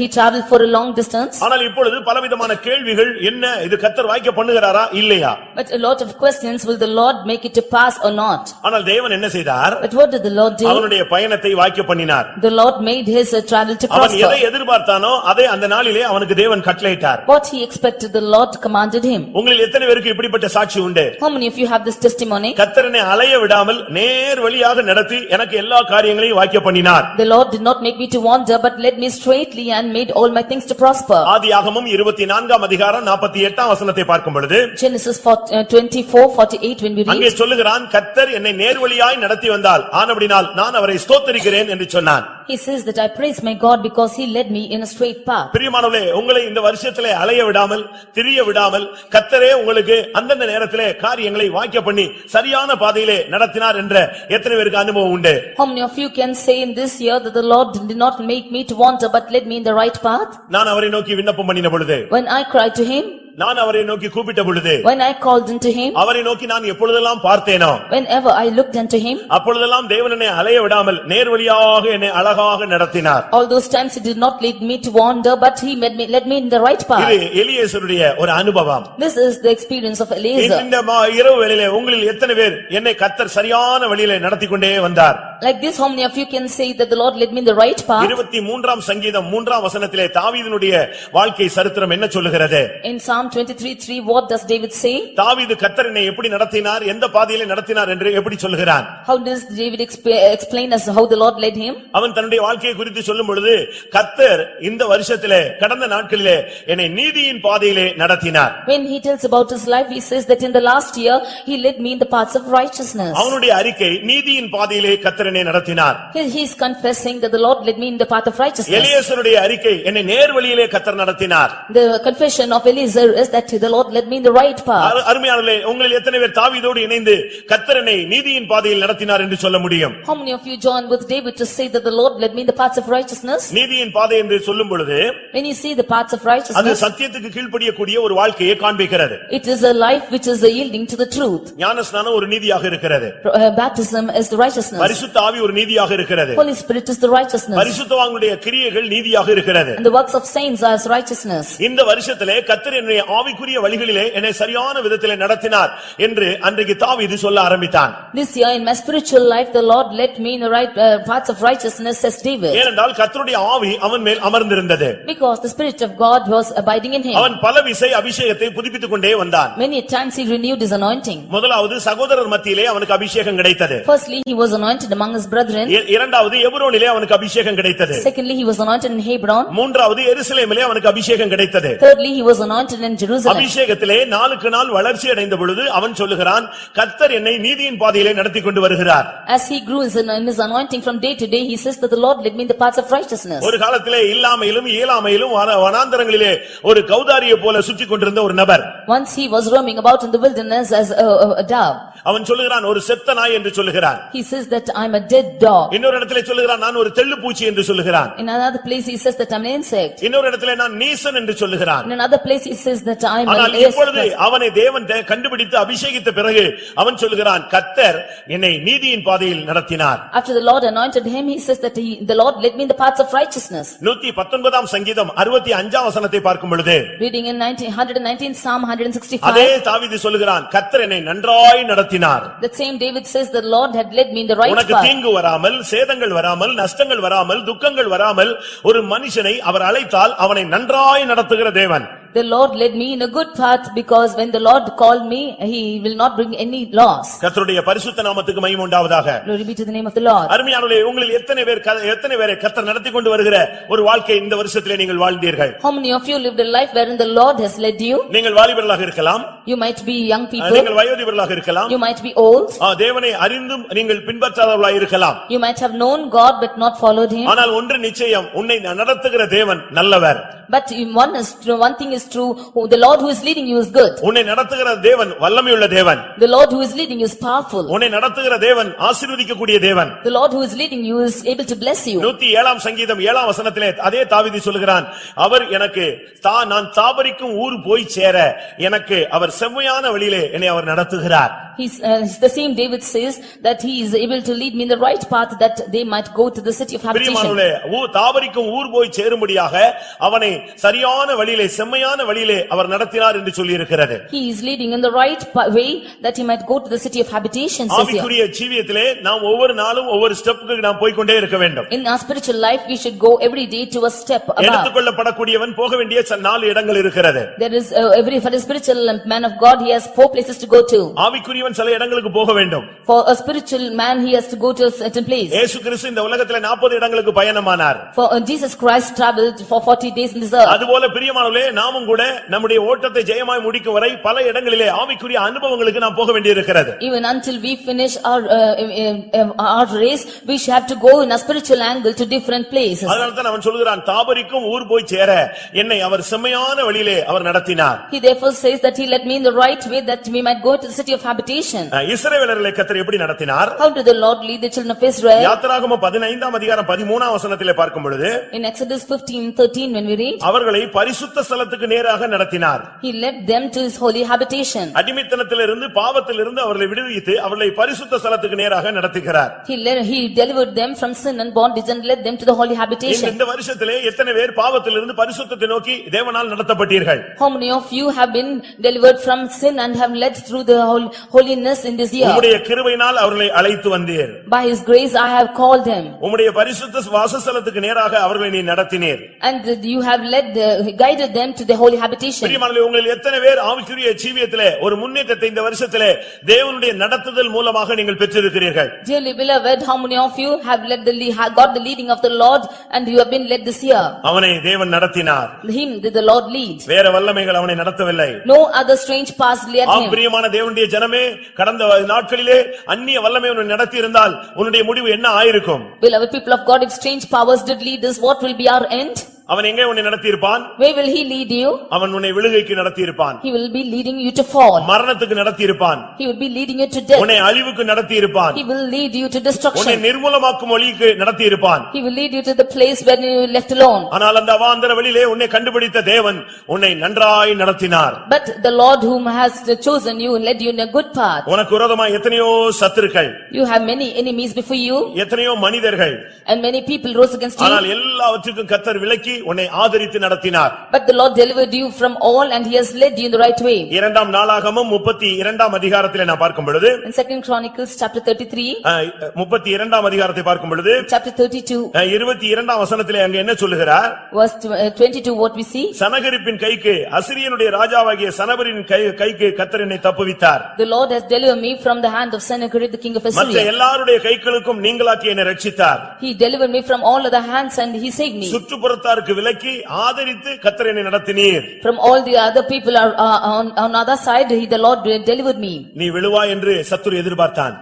He traveled for a long distance. ஆனால் இப்பொழுது பலவிதமான கேள்விகள், என்ன இது கர்த்தர் வாய்க்க பண்ணுகிறாரா இல்லையா? But a lot of questions, will the Lord make it to pass or not? ஆனால் தேவன் என்ன செய்தார்? But what did the Lord do? அவனுடைய பயணத்தை வாய்க்க பண்ணினார். The Lord made his travel to அவன் எதை prosper. எதிர்பார்த்தானோ அதை அந்த நாளிலே அவனுக்கு தேவன் கட்டளையிட்டார். What he expected, the Lord commanded him. உங்களில் எத்தனை பேருக்கு இப்படிப்பட்ட சாட்சி உண்டு? How many of you have this testimony? கர்த்தரனை அலைய விடாமல் நேர் வழியாக நடத்தி எனக்கு எல்லா காரியங்களையும் வாய்க்க பண்ணினார். The Lord did not make me to wander, but led me straightly and made all my things to prosper. ஆதியாகமம் 24ஆம் அதிகாரம் 48ஆம் வசனத்தை பார்க்கும் பொழுது Genesis 24:48 when we அங்கே read, சொல்லுகிறான், கர்த்தர் என்னை நேர்வழியாய் நடத்தி வந்தால் ஆனபடினால் நான் அவரை ஸ்தோத்திரிக்கிறேன் என்று சொன்னான். he says that I praise my God because he led me in a straight path. பிரியமானவர்களே, உங்களை இந்த வருஷத்திலே அலைய விடாமல் திரிய விடாமல் கர்த்தரே உங்களுக்கு அந்தந்த நேரத்திலே காரியங்களை வாய்க்க பண்ணி சரியான பாதையிலே நடத்தினார் என்ற எத்தனை பேருக்கு அனுபவம் உண்டு? How many of you can say in this year that the Lord did not make me to wander but led me in the right path? நான் அவரை நோக்கி விண்ணப்பம் பண்ணின பொழுது, When I cried to him, நான் அவரை நோக்கி கூப்பிட்ட பொழுது, when I called unto him, அவரை நோக்கி நான் எப்பொழுதெல்லாம் பார்த்தேனோ whenever I looked unto him, அப்பொழுதெல்லாம் தேவன் என்னை அலைய விடாமல் நேர்வழியாக என்னை அழகாக நடத்தினார். all those times he did not lead me to wander but he led me in the right path. இது எலியேசருடைய ஒரு அனுபவம். This is the experience of Eliezer. இந்த இரவு வேளையிலே உங்களில் எத்தனை பேர் என்னை கர்த்தர் சரியான வழியிலே நடத்தி கொண்டே வந்தார்? Like this, how many of you can say that the Lord led me in the right path? 23ஆம் சங்கீதம் 3ஆம் வசனத்திலே தாவீதினுடைய வாழ்க்கை சரித்திரம் என்ன சொல்லுகிறது? In Psalm 23:3, what does David say? தாவீது கர்த்தர் என்னை எப்படி நடத்தினார், எந்த பாதையிலே நடத்தினார் என்று எப்படி சொல்லுகிறான்? How does David explain us how the Lord led him? அவன் தன்னுடைய வாழ்க்கையை குறித்து சொல்லும் பொழுது, கர்த்தர் இந்த வருஷத்திலே கடந்த நாட்களிலே என்னை நீதியின் பாதையிலே நடத்தினார். When he tells about his life, he says that in the last year he led me in the paths of righteousness. அவனுடைய அறிக்கை நீதியின் பாதையிலே கர்த்தர் என்னை நடத்தினார். He is confessing that the Lord led me in the path of righteousness. எலியேசருடைய அறிக்கை என்னை நேர் வழியிலே கர்த்தர் நடத்தினார். The confession of Eliezer is that the Lord led me in the right path. அருமையானவர்களே, உங்களில் எத்தனை பேர் தாவீதோடு இணைந்து கர்த்தர் என்னை நீதியின் பாதையில் நடத்தினார் என்று சொல்ல முடியும்? How many of you join with David to say that the Lord led me in the paths of righteousness? நீதியின் பாதை என்று சொல்லும் பொழுது When you see the paths of அது righteousness, சத்தியத்துக்கு கீழ்ப்படியக்கூடிய ஒரு வாழ்க்கையை காண்பிக்கிறது. it is a life which is yielding to the truth. ஞானஸ்நானம் ஒரு நீதியாக இருக்கிறது. Baptism is the righteousness. பரிசுத்த ஆவி ஒரு நீதியாக இருக்கிறது. Holy Spirit is the righteousness. பரிசுத்தவான்களுடைய கிரியைகள் நீதியாக இருக்கிறது. And the works of saints are as righteousness. இந்த வருஷத்திலே கர்த்தர் என்னுடைய ஆவிக்குரிய வழிகளிலே என்னை சரியான விதத்திலே நடத்தினார் என்று அன்றைக்கு தாவீது சொல்ல ஆரம்பித்தான். This year in my spiritual life the Lord led me in the right paths of righteousness, says David. ஏனென்றால் கர்த்தருடைய ஆவி அவன் மேல் அமர்ந்திருந்தது. Because the Spirit of God was abiding in him. அவன் பல விசை அபிஷேகத்தை புதுப்பித்துக் கொண்டே வந்தான். Many times he renewed his anointing. முதலாவது சகோதரர் மத்தியிலே அவனுக்கு அபிஷேகம் கிடைத்தது. Firstly he was anointed among his brethren. இரண்டாவது எபிரோனிலே அவனுக்கு அபிஷேகம் கிடைத்தது. Secondly he was anointed in Hebron. மூன்றாவது எருசலேமிலே அவனுக்கு அபிஷேகம் கிடைத்தது. Thirdly he was anointed in Jerusalem. அபிஷேகத்திலே நாளுக்கு நாள் வளர்ச்சி அடைந்த பொழுது அவன் சொல்லுகிறான், கர்த்தர் என்னை நீதியின் பாதையிலே நடத்தி கொண்டு வருகிறார். As he grew in his anointing from day to day, he says that the Lord led me in the paths of righteousness. ஒரு காலத்திலே இல்லாமையிலும் இயலாமையிலும் வனாந்தரங்களிலே ஒரு கௌதாரியை போல சுற்றிக் கொண்டிருந்த ஒரு நபர். Once he was roaming about in the wilderness as a dove. அவன் சொல்லுகிறான், ஒரு செத்த நாய் என்று சொல்லுகிறான். He says that I'm a dead dog. இன்னொரு இடத்திலே சொல்லுகிறான், நான் ஒரு தெள்ளுப்பூச்சி என்று சொல்லுகிறான். In another place he says that I'm an insect. இன்னொரு இடத்திலே நான் நீசன் என்று சொல்லுகிறான். In another place he says that I'm ஆனால் an இப்பொழுது அவனை தேவன் கண்டுபிடித்து அபிஷேகித்த பிறகு அவன் சொல்லுகிறான், கர்த்தர் என்னை நீதியின் பாதையில் நடத்தினார். After the Lord anointed him, he says that the Lord led me in the paths of righteousness. 119ஆம் சங்கீதம் 65ஆம் வசனத்தை பார்க்கும் பொழுது Reading in 119 Psalm 165. அதே தாவீது சொல்லுகிறான், கர்த்தர் என்னை நன்றாய் நடத்தினார். That same David says the Lord had led me in the right உனக்கு path. தீங்கு வராமல், சேதங்கள் வராமல், நஷ்டங்கள் வராமல், துக்கங்கள் வராமல் ஒரு மனுஷனை அவர் அழைத்தால் அவனை நன்றாய் நடத்துகிற தேவன். The Lord led me in a good path because when the Lord called me, he will not bring any loss. கர்த்தருடைய பரிசுத்த நாமத்துக்கு மகிமை உண்டாவதாக. Glory be to the name of the Lord. அருமையானவர்களே, உங்களில் எத்தனை பேரை கர்த்தர் நடத்தி கொண்டு வருகிற ஒரு வாழ்க்கை இந்த வருஷத்திலே நீங்கள் வாழ்ந்தீர்கள்? How many of you lived a life wherein the Lord has led you? நீங்கள் வாலிபர்களாக இருக்கலாம். You might be young people. நீங்கள் வயோதிபர்களாக இருக்கலாம். You might be old. தேவனை அறிந்தும் நீங்கள் பின்பற்றாதவர்களாக இருக்கலாம். You might have known God but not followed him. ஆனால் ஒன்று நிச்சயம், உன்னை நடத்துகிற தேவன் நல்லவர். But one thing is is true, who the Lord who is leading you is good. உன்னை நடத்துகிற தேவன் வல்லமையுள்ள தேவன். The Lord who is leading you is powerful. உன்னை நடத்துகிற தேவன் ஆசீர்வதிக்கக்கூடிய தேவன். The Lord who is leading you is able to bless you. 107 சங்கீதம் 7 வசனத்திலே அதே தாவீது சொல்கிறான், அவர் எனக்கு நான் தாபரிக்கும் ஊர் போய் சேர எனக்கு அவர் செம்மையான வழியிலே என்னை அவர் நடத்துகிறார். The same David says that he is able to lead me in the right path that they might go to the city of habitation. பிரியமானவர்களே, தாபரிக்கும் ஊர் போய் சேரும்படியாக அவனை சரியான வழியிலே செம்மையான வழியிலே அவர் நடத்தினார் என்று சொல்லி இருக்கிறது. He is leading in the right way that he might go to the city of habitation. ஆவிக்குரிய ஜீவியத்திலே நாம் ஒவ்வொரு நாளும் ஒவ்வொரு ஸ்டெப்புக்கு நாம் போய் கொண்டே இருக்க வேண்டும். In our spiritual life we should go every day to a step above. எடுத்துக்கொள்ளப்படக்கூடியவன் போக வேண்டிய 4 இடங்கள் இருக்கிறது. There is for a spiritual man of God he has 4 places to go to. ஆவிக்குரியவன் சில இடங்களுக்கு போக வேண்டும். For a spiritual man he has to go to a certain place. இயேசு கிறிஸ்து இந்த உலகத்திலே 40 இடங்களுக்கு பயணமானார். For Jesus Christ traveled for 40 days in this earth. அதுபோல பிரியமானவர்களே, நாமும் கூட நம்முடைய ஓட்டத்தை ஜெயமாய் முடிக்கும் வரை பல இடங்களிலே ஆவிக்குரிய அனுபவங்களுக்கு நாம் போக வேண்டியிருக்கிறது. Even until we finish our race we should have to go in a spiritual angle to different places. அதனால தான் அவன் சொல்கிறான், தாபரிக்கும் ஊர் போய் சேர என்னை அவர் செம்மையான வழியிலே அவர் நடத்தினார். He therefore says that he led me in the right way that we might go to the city of habitation. இஸ்ரவேலர்களை கர்த்தர் எப்படி நடத்தினார்? How did the Lord lead the children of Israel? யாத்திராகமம் 15ஆம் அதிகாரம் 13ஆம் வசனத்திலே பார்க்கும் பொழுது, In Exodus 15:13 when we read, அவர்களை பரிசுத்த ஸ்தலத்துக்கு நேராக நடத்தினார். he led them to his holy habitation. அடிமைத்தனத்திலிருந்து பாவத்திலிருந்து அவர்களை விடுவித்து அவர்களை பரிசுத்த ஸ்தலத்துக்கு நேராக நடத்துகிறார். He delivered them from sin and bondage and led them to the holy habitation. இந்த வருஷத்திலே எத்தனை பேர் பாவத்திலிருந்து பரிசுத்தத்தை நோக்கி தேவனால் நடத்தப்பட்டீர்கள்? How many of you have been delivered from sin and have led through the holiness in this year? உம்முடைய கிருபையினால் அவர்களை அழைத்து வந்தீர். By his grace I have called them. உம்முடைய பரிசுத்த வாசஸ்தலத்துக்கு நேராக அவர்களை நீ நடத்தினீர். And you have guided them to the holy habitation. பிரியமானவர்களே, உங்களில் எத்தனை பேர் ஆவிக்குரிய ஜீவியத்திலே ஒரு முன்னேற்றத்தை இந்த வருஷத்திலே தேவனுடைய நடத்துதல் மூலமாக நீங்கள் பெற்றிருக்கிறீர்கள்? Dearly beloved, how many of you have got the leading of the Lord and you have been led this year? அவனை தேவன் நடத்தினார். Him did the Lord lead. வேற வல்லமைகள் அவனை நடத்தவில்லை. No other strange paths led him. பிரியமான தேவனுடைய ஜனமே, கடந்த நாட்களிலே அந்நிய வல்லமை உன்னை நடத்தி இருந்தால் உன்னுடைய முடிவு என்ன ஆயிருக்கும்? Beloved people of God, if strange powers did lead us, what will be our end? அவன் எங்கே உன்னை நடத்தி இருப்பான்? Where will he lead you? அவன் உன்னை விழுகைக்கு நடத்தி இருப்பான். He will be leading you to fall. மரணத்துக்கு நடத்தி இருப்பான். He will be leading you to death. உன்னை அழிவுக்கு நடத்தி இருப்பான். He will lead you to destruction. உன்னை நிர்மூலமாக்கும் வழிக்கு நடத்தி இருப்பான். He will lead you to the place where you were left alone. ஆனால் அந்த அவாந்தர வழியிலே உன்னை கண்டுபிடித்த தேவன் உன்னை நன்றாய் நடத்தினார். But the Lord whom has chosen you led you in a good path. உனக்கு விரோதமாய் எத்தனையோ சத்துருக்கள், You have many enemies before you எத்தனையோ மனிதர்கள், and many people rose against you. ஆனால் எல்லாவற்றுக்கும் கர்த்தர் விலக்கி உன்னை ஆதரித்து நடத்தினார். But the Lord delivered you from all and he has led you in the right way. இரண்டாம் நாளாகமம் 32ஆம் அதிகாரத்திலே நான் பார்க்கும் பொழுது, In 2 Chronicles chapter 33, 32ஆம் அதிகாரத்தை பார்க்கும் பொழுது chapter 32, 22ஆம் வசனத்திலே அங்க என்ன சொல்லுகிறார்? verse 22 what we see? சனகரிப்பின் கைக்கு, அசிரியனுடைய ராஜாவாகிய சனபரின் கைக்கு கர்த்தர் என்னை தப்புவித்தார். The Lord has delivered me from the hand of Sennacherib the king of மற்ற Assyria. எல்லாருடைய கைகளுக்கும் நீங்களாக்கி என்னை ரட்சித்தார். He delivered me from all other hands and he saved me. சுற்றுப்புறத்தாருக்கு விலக்கி ஆதரித்து கர்த்தர் என்னை நடத்தினீர். From all the other people are on other side, the Lord delivered me. நீ விழுவாய் என்று சத்துரு எதிர்பார்த்தான்.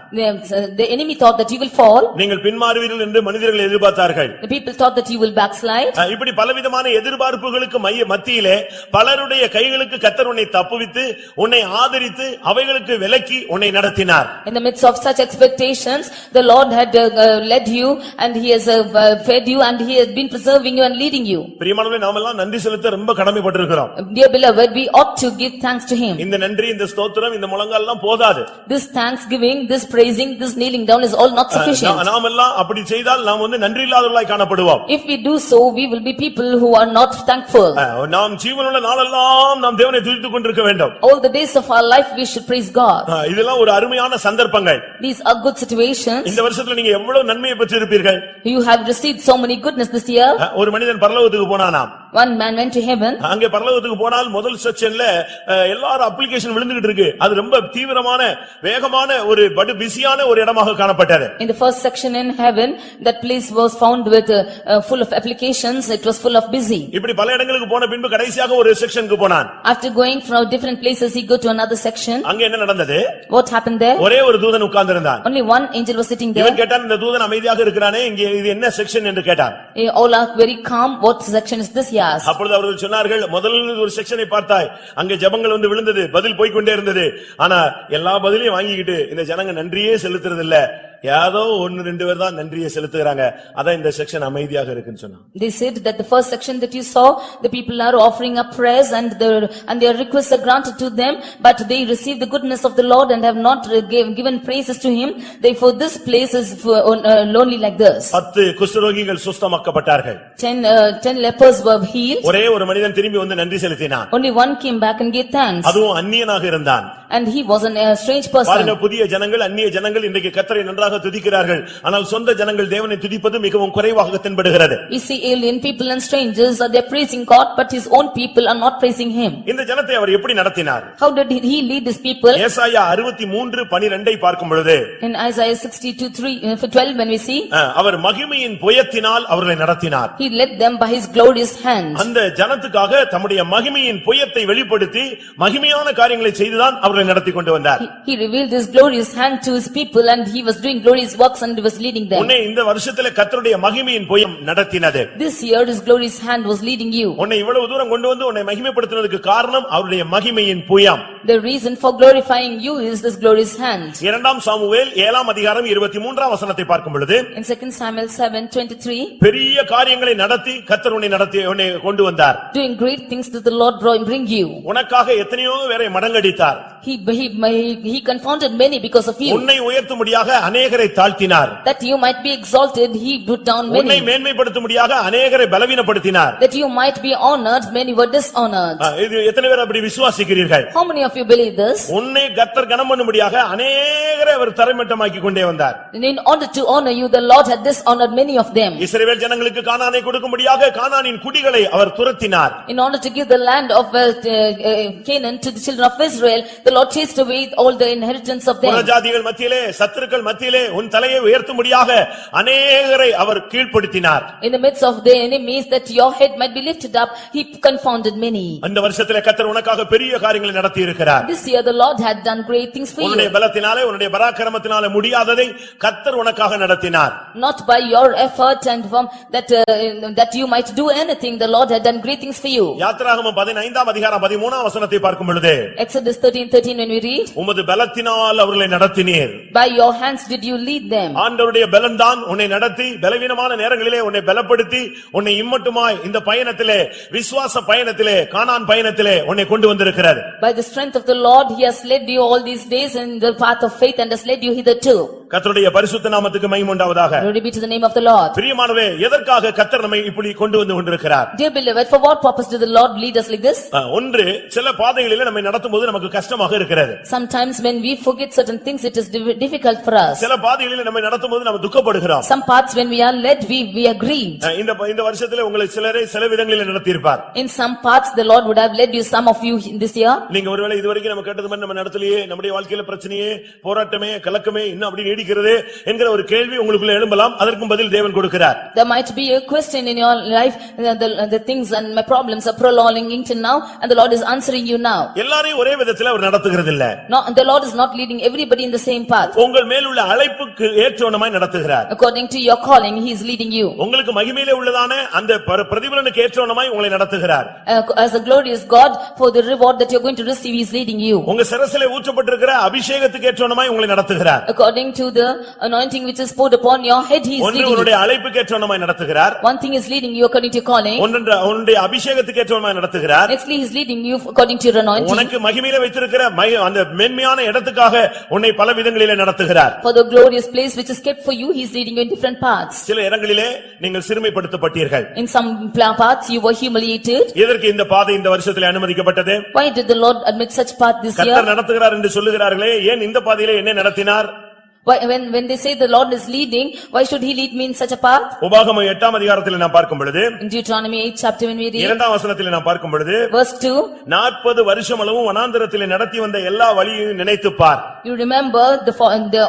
The enemy thought that you will fall. நீங்கள் பின்மாறுவீர்கள் என்று மனிதர்கள் எதிர்பார்த்தார்கள். The people thought that you will backslide. இப்படி பலவிதமான எதிர்பார்ப்புகளுக்கு மத்தியிலே பலருடைய கைகளுக்கு கர்த்தர் உன்னை தப்புவித்து உன்னை ஆதரித்து அவைகளுக்கு விலக்கி உன்னை நடத்தினார். In the midst of such expectations, the Lord had led you and he has fed you and he has been preserving you and leading you. பிரியமானவர்களே, நாமெல்லாம் நன்றி செலுத்த ரொம்ப கடமைப்பட்டிருக்கிறோம். Dear beloved, we ought to give thanks to him. இந்த நன்றி, இந்த ஸ்தோத்திரம், இந்த முழங்கால் எல்லாம் போதாது. This thanksgiving, this praising, this kneeling down is all not sufficient. நாமெல்லாம் அப்படி செய்தால் நாம் நன்றி இல்லாதவர்களாய் காணப்படுவோம். If we do so, we will be people who are not thankful. நாம் ஜீவனுள்ள நாளெல்லாம் நாம் தேவனை துதித்துக் கொண்டிருக்க வேண்டும். All the days of our life we should praise God. இதெல்லாம் ஒரு அருமையான சந்தர்ப்பங்கள். These are good situations. இந்த வருஷத்துல நீங்க எவ்வளவு நன்மையை பெற்றிருப்பீர்கள். You have received so many goodness this year. ஒரு மனிதன் பரலோகத்துக்கு போனானாம். One man went to heaven. அங்கே பரலோகத்துக்கு போனால் முதல் செக்ஷன்ல எல்லாரும் அப்ளிகேஷன் விழுந்துகிட்டு இருக்கு. அது ரொம்ப தீவிரமான வேகமான ஒரு படு பிஸியான ஒரு இடமாக காணப்பட்டது. In the first section in heaven, that place was found with full of applications. It was full of busy. இப்படி பல இடங்களுக்கு போன பின்பு கடைசியாக ஒரு செக்ஷனுக்கு போனான். After going from different places, he go to another section. அங்க என்ன நடந்தது? What happened there? ஒரே ஒரு தூதன் உட்கார்ந்திருந்தான். Only one angel was sitting there. இவன் கேட்டான், இந்த தூதன் அமைதியாக இருக்கிறானே, இங்க இது என்ன செக்ஷன் என்று கேட்டான். All are very calm. What section is this here? asked. அப்பொழுது அவர்கள் சொன்னார்கள், முதல் ஒரு செக்ஷனை பார்த்தாய், அங்கே ஜெபங்கள் வந்து விழுந்தது, பதில் போய்க்கொண்டே இருந்தது. ஆனா எல்லா பதிலையும் வாங்கிக்கிட்டு இந்த ஜனங்க நன்றியே செலுத்துறது இல்ல, ஏதோ ஒன்னு ரெண்டு பேர் தான் நன்றியை செலுத்துறாங்க. அதான் இந்த செக்ஷன் அமைதியாக இருக்குன்னு சொன்னாங்க. They said that the first section that you saw, the people are offering up prayers and their requests are granted to them, but they receive the goodness of the Lord and have not given praises to him. Therefore this place is lonely like this. 10 குஷ்டரோகிகள் சுஸ்தமாக்கப்பட்டார்கள். 10 lepers were healed. ஒரே ஒரு மனிதன் திரும்பி வந்து நன்றி செலுத்தினான். Only one came back and gave thanks. அதுவும் அந்நியனாக இருந்தான். And he was a strange person. பாருங்க, புதிய ஜனங்கள் அந்நிய ஜனங்கள் இன்றைக்கு கர்த்தரை நன்றாக துதிக்கிறார்கள். ஆனால் சொந்த ஜனங்கள் தேவனை துதிப்பது மிகவும் குறைவாக தென்படுகிறது. We see alien people and strangers are they praising God, but his own people are not praising him. இந்த ஜனத்தை அவர் எப்படி நடத்தினார்? How did he lead his people? ஏசாயா 63:12 பார்க்கும் பொழுது, In Isaiah 62:12 when we see, அவர் மகிமையின் புயத்தினால் அவர்களை நடத்தினார். he led them by his glorious hand. அந்த ஜனத்துக்காக தம்முடைய மகிமையின் புயத்தை வெளிப்படுத்தி மகிமையான காரியங்களை செய்துதான் அவர்களை நடத்தி கொண்டு வந்தார். He revealed his glorious hand to his people and he was doing glorious works and he was leading them. உன்னை இந்த வருஷத்திலே கர்த்தருடைய மகிமையின் புயம் நடத்தினது. This year his glorious hand was leading you. உன்னை இவ்வளவு தூரம் கொண்டு வந்து உன்னை மகிமைப்படுத்துவதற்கு காரணம் அவருடைய மகிமையின் புயம். The reason for glorifying you is this glorious hand. 2 Samuel 7 அதிகாரம் 23 வசனத்தை பார்க்கும் பொழுது, In 2 Samuel 7:23, பெரிய காரியங்களை நடத்தி கர்த்தர் உன்னை கொண்டு வந்தார். doing great things that the Lord bring you. உனக்காக எத்தனையோ பேரை மடங்கடித்தார். He confounded many because of you. உன்னை உயர்த்தும்படியாக அநேகரை தாழ்த்தினார். That you might be exalted, he put down உன்னை many. மேன்மைப்படுத்தும்படியாக அநேகரை பலவீனப்படுத்தினார். That you might be honored, many were dishonored. இது எத்தனை பேர் அப்படி விசுவாசிக்கிறீர்கள்? How many of you believe this? உன்னை கர்த்தர் கனம் பண்ணும்படியாக அநேகரை அவர் தரைமட்டமாக்கி கொண்டே வந்தார். In order to honor you, the Lord had dishonored many of them. இஸ்ரவேல் ஜனங்களுக்கு கானானை கொடுக்கும்படியாக கானானின் குடிகளை அவர் துரத்தினார். In order to give the land of Canaan to the children of Israel, the Lord chased away all the inheritance of them. புறஜாதிகள் மத்தியிலே, சத்துருக்கள் மத்தியிலே உன் தலையை உயர்த்தும்படியாக அநேகரை அவர் கீழ்ப்படுத்தினார். In the midst of the enemies, that your head might be lifted up, he confounded many. அந்த வருஷத்திலே கர்த்தர் உனக்காக பெரிய காரியங்களை நடத்தி இருக்கிறார். This year the Lord had done great things for உன்னுடைய you. பலத்தினாலே, உன்னுடைய பராக்கிரமத்தினாலே முடியாததை கர்த்தர் உனக்காக நடத்தினார். Not by your effort and that you might do anything, the Lord had done great things for you. யாத்திராகமம் 15 அதிகாரம் 13 வசனத்தை பார்க்கும் பொழுது, Exodus 13:13 when we read, உமது பலத்தினால் அவர்களை நடத்தினீர். by your hands did you lead them. ஆண்டவருடைய பலன்தான் உன்னை நடத்தி, பலவீனமான நேரங்களிலே உன்னை பலப்படுத்தி, உன்னை இம்மட்டுமாய் இந்த பயணத்திலே, விசுவாச பயணத்திலே, கானான் பயணத்திலே உன்னை கொண்டு வந்திருக்கிறது. By the strength of the Lord, he has led you all these days in the path of faith and has led you hitherto. கர்த்தருடைய பரிசுத்த நாமத்துக்கு மகிமை உண்டாவதாக. Glory be to the name of the Lord. பிரியமானவே, எதற்காக கர்த்தர் நம்மை இப்படி கொண்டு வந்து கொண்டிருக்கிறார்? Dear beloved, for what purpose did the Lord lead us like this? ஒன்று, சில பாதைகளிலே நம்மை நடத்தும்போது நமக்கு கஷ்டமாக இருக்கிறது. Sometimes when we forget certain things, it is difficult for us. சில பாதைகளிலே நம்மை நடத்தும்போது நாம் துக்கப்படுகிறோம். Some paths when we are led, we are grieved. இந்த வருஷத்திலே உங்களை சிலரை சில விதங்களில் நடத்தி இருப்பார். In some paths the Lord would have led you, some of you in this year. நீங்க ஒருவேளை இதுவரைக்கும் நம்ம கேட்டது மாதிரி நம்ம நடத்தலையே, நம்முடைய வாழ்க்கையில பிரச்சனையே, போராட்டமே, கலக்கமே இன்னும் அப்படி நீடிக்கிறது என்கிற ஒரு கேள்வி உங்களுக்குள்ள எழும்பலாம். அதற்கும் பதில் தேவன் கொடுக்கிறார். There might be a question in your life, the things and my problems are prolonging till now, and the Lord is answering you now. எல்லாரையும் ஒரே விதத்தில் அவர் நடத்துகிறது இல்ல. No, the Lord is not leading everybody in the same path. உங்கள் மேலுள்ள அழைப்புக்கு ஏற்றவனமாய் நடத்துகிறார். According to your calling, he is leading you. உங்களுக்கு மகிமையிலே உள்ளதான அந்த பிரதிபலனுக்கு ஏற்றவனமாய் உங்களை நடத்துகிறார். As a glorious God, for the reward that you are going to receive, he is leading you. உங்க சிரசிலே ஊற்றப்பட்டிருக்கிற அபிஷேகத்துக்கு ஏற்றவனமாய் உங்களை நடத்துகிறார். According to the anointing which is poured upon your head, he is leading you. உன்னுடைய அழைப்புக்கு ஏற்றவனமாய் நடத்துகிறார். One thing is leading you according to your calling. உன்னுடைய அபிஷேகத்துக்கு ஏற்றவனமாய் நடத்துகிறார். Nextly, he is leading you according to your anointing. உனக்கு மகிமையிலே வைத்திருக்கிற அந்த மேன்மையான இடத்துக்காக உன்னை பல விதங்களிலே நடத்துகிறார். For the glorious place which is kept for you, he is leading you in different paths. சில இடங்களிலே நீங்கள் சிறுமைப்படுத்தப்பட்டீர்கள். In some paths you were humiliated. எதற்கு இந்த பாதை இந்த வருஷத்திலே அனுமதிக்கப்பட்டது? Why did the Lord admit such path this year? கர்த்தர் நடத்துகிறார் என்று சொல்லுகிறார்களே, ஏன் இந்த பாதையிலே என்ன நடத்தினார்? When they say the Lord is leading, why should he lead me in such a path? உபாகமம் 8 அதிகாரத்திலே நாம் பார்க்கும் பொழுது, In Deuteronomy 8 chapter when we read, 2 வசனத்திலே நாம் பார்க்கும் பொழுது, verse 2, 40 வருஷம் அளவும் வனாந்தரத்திலே நடத்தி வந்த எல்லா வழியையும் நினைத்துப் பார். you remember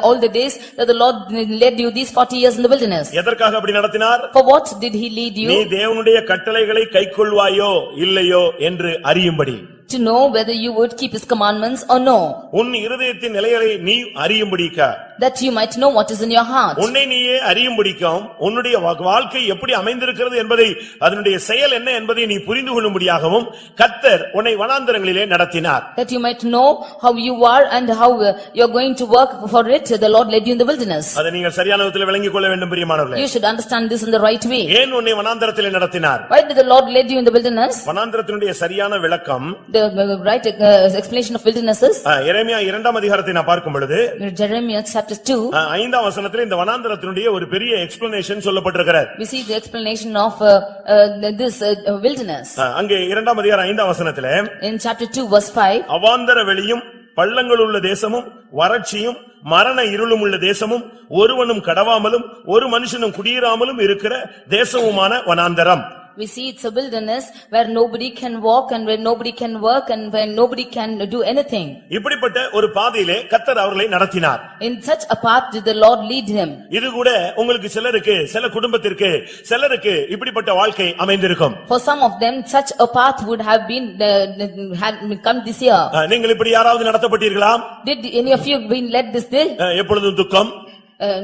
all the days that the Lord led you these 40 years in the wilderness. எதற்காக அப்படி நடத்தினார்? For what did he lead நீ you? தேவனுடைய கட்டளைகளை கைக்கொள்வாயோ இல்லையோ என்று அறியும்படி. to know whether you would keep his commandments or no, உன் இருதயத்தின் நிலையை நீ அறியும்படிக்க, that you might know what is in your heart, உன்னை நீயே அறியும்படிக்கும், உன்னுடைய வாழ்க்கை எப்படி அமைந்திருக்கிறது என்பதை, அதனுடைய செயல் என்ன என்பதை நீ புரிந்து கொள்ளும்படியாகவும் கர்த்தர் உன்னை வனாந்தரங்களிலே நடத்தினார். that you might know how you are and how you are going to work for it. The Lord led you in the wilderness. அதை நீங்கள் சரியான விதத்தில் விளங்கிக் கொள்ள வேண்டும் பிரியமானவர்களே. You should understand this in the right way. ஏன் உன்னை வனாந்தரத்திலே நடத்தினார்? Why did the Lord lead you in the wilderness? வனாந்தரத்தினுடைய சரியான விளக்கம் The right explanation of wilderness is எரேமியா 2ஆம் அதிகாரத்தை நான் பார்க்கும் பொழுது Jeremiah chapter 2. 5ஆம் வசனத்திலே இந்த வனாந்தரத்தினுடைய ஒரு பெரிய எக்ஸ்பிளனேஷன் சொல்லப்பட்டிருக்கிறது. We see the explanation of this wilderness. அங்கே 2ஆம் அதிகாரம் 5ஆம் வசனத்திலே In chapter 2 verse 5. அவாந்தர வெளியும் பள்ளங்கள் உள்ள தேசமும் வறட்சியும் மரண இருளும் உள்ள தேசமும் ஒருவனும் கடவாமலும் ஒரு மனுஷனும் குடியிராமலும் இருக்கிற தேசமுமான வனாந்தரம். We see it's a wilderness where nobody can walk and where nobody can work and where nobody can do anything. இப்படிப்பட்ட ஒரு பாதையிலே கர்த்தர் அவர்களை நடத்தினார். In such a path did the Lord lead him. இது கூட உங்களுக்கு சிலருக்கு, சில குடும்பத்திற்கு சிலருக்கு இப்படிப்பட்ட வாழ்க்கை அமைந்திருக்கும். For some of them such a path would have been had come this year. நீங்கள் இப்படி யாராவது நடத்தப்பட்டீர்களா? Did any of you been led this day? எப்பொழுதும் துக்கம்,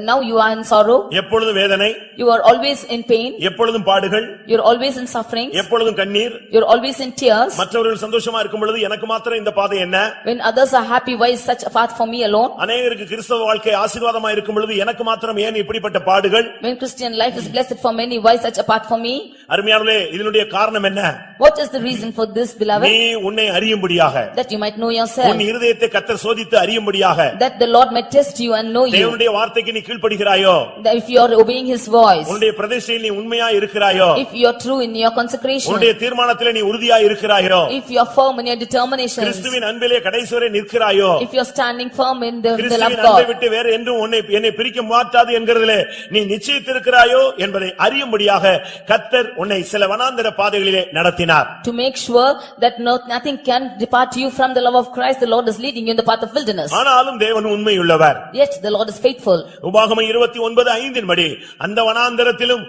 Now you are in sorrow, எப்பொழுதும் வேதனை, you are always in pain, எப்பொழுதும் பாடுகள், you are always in sufferings, எப்பொழுதும் கண்ணீர், you are always in tears. மற்றவர்கள் சந்தோஷமா இருக்கும் பொழுது எனக்கு மாத்திரம் இந்த பாதை என்ன? When others are happy, why is such a path for me alone? அநேகருக்கு கிறிஸ்தவ வாழ்க்கை ஆசீர்வாதமா இருக்கும் பொழுது எனக்கு மாத்திரம் ஏன் இப்படிப்பட்ட பாடுகள்? When Christian life is blessed for many, why such a path for me? அருமையானவர்களே, இதனுடைய காரணம் என்ன? What is the reason for this, beloved? நீ உன்னை அறியும்படியாக, That you might know yourself, உன் இருதயத்தை கர்த்தர் சோதித்து அறியும்படியாக, that the Lord might test you and know you. தேவனுடைய வார்த்தைக்கு நீ கீழ்ப்படிகிறாயோ, That if you are obeying his voice, உன்னுடைய பிரதிஷ்டையில் நீ உண்மையா இருக்கிறாயோ, if you are true in your consecration, உன்னுடைய தீர்மானத்திலே நீ உறுதியா இருக்கிறாயோ, if you are firm in your determinations, கிறிஸ்துவின் அன்பிலே கடைசி வரை நிற்கிறாயோ, if you are standing firm in the love of கிறிஸ்துவின் அன்பை God, விட்டு வேறு என்றும் என்னை பிரிக்க மாட்டாது என்கிறதிலே நீ நிச்சயித்திருக்கிறாயோ என்பதை அறியும்படியாக கர்த்தர் உன்னை சில வனாந்தர பாதைகளிலே நடத்தினார். to make sure that nothing can depart you from the love of Christ, the Lord is leading you in the path of wilderness. ஆனாலும் தேவன் உண்மையுள்ளவர். Yet the Lord is faithful. உபாகமம் 29:5 படி அந்த வனாந்தரத்திலும்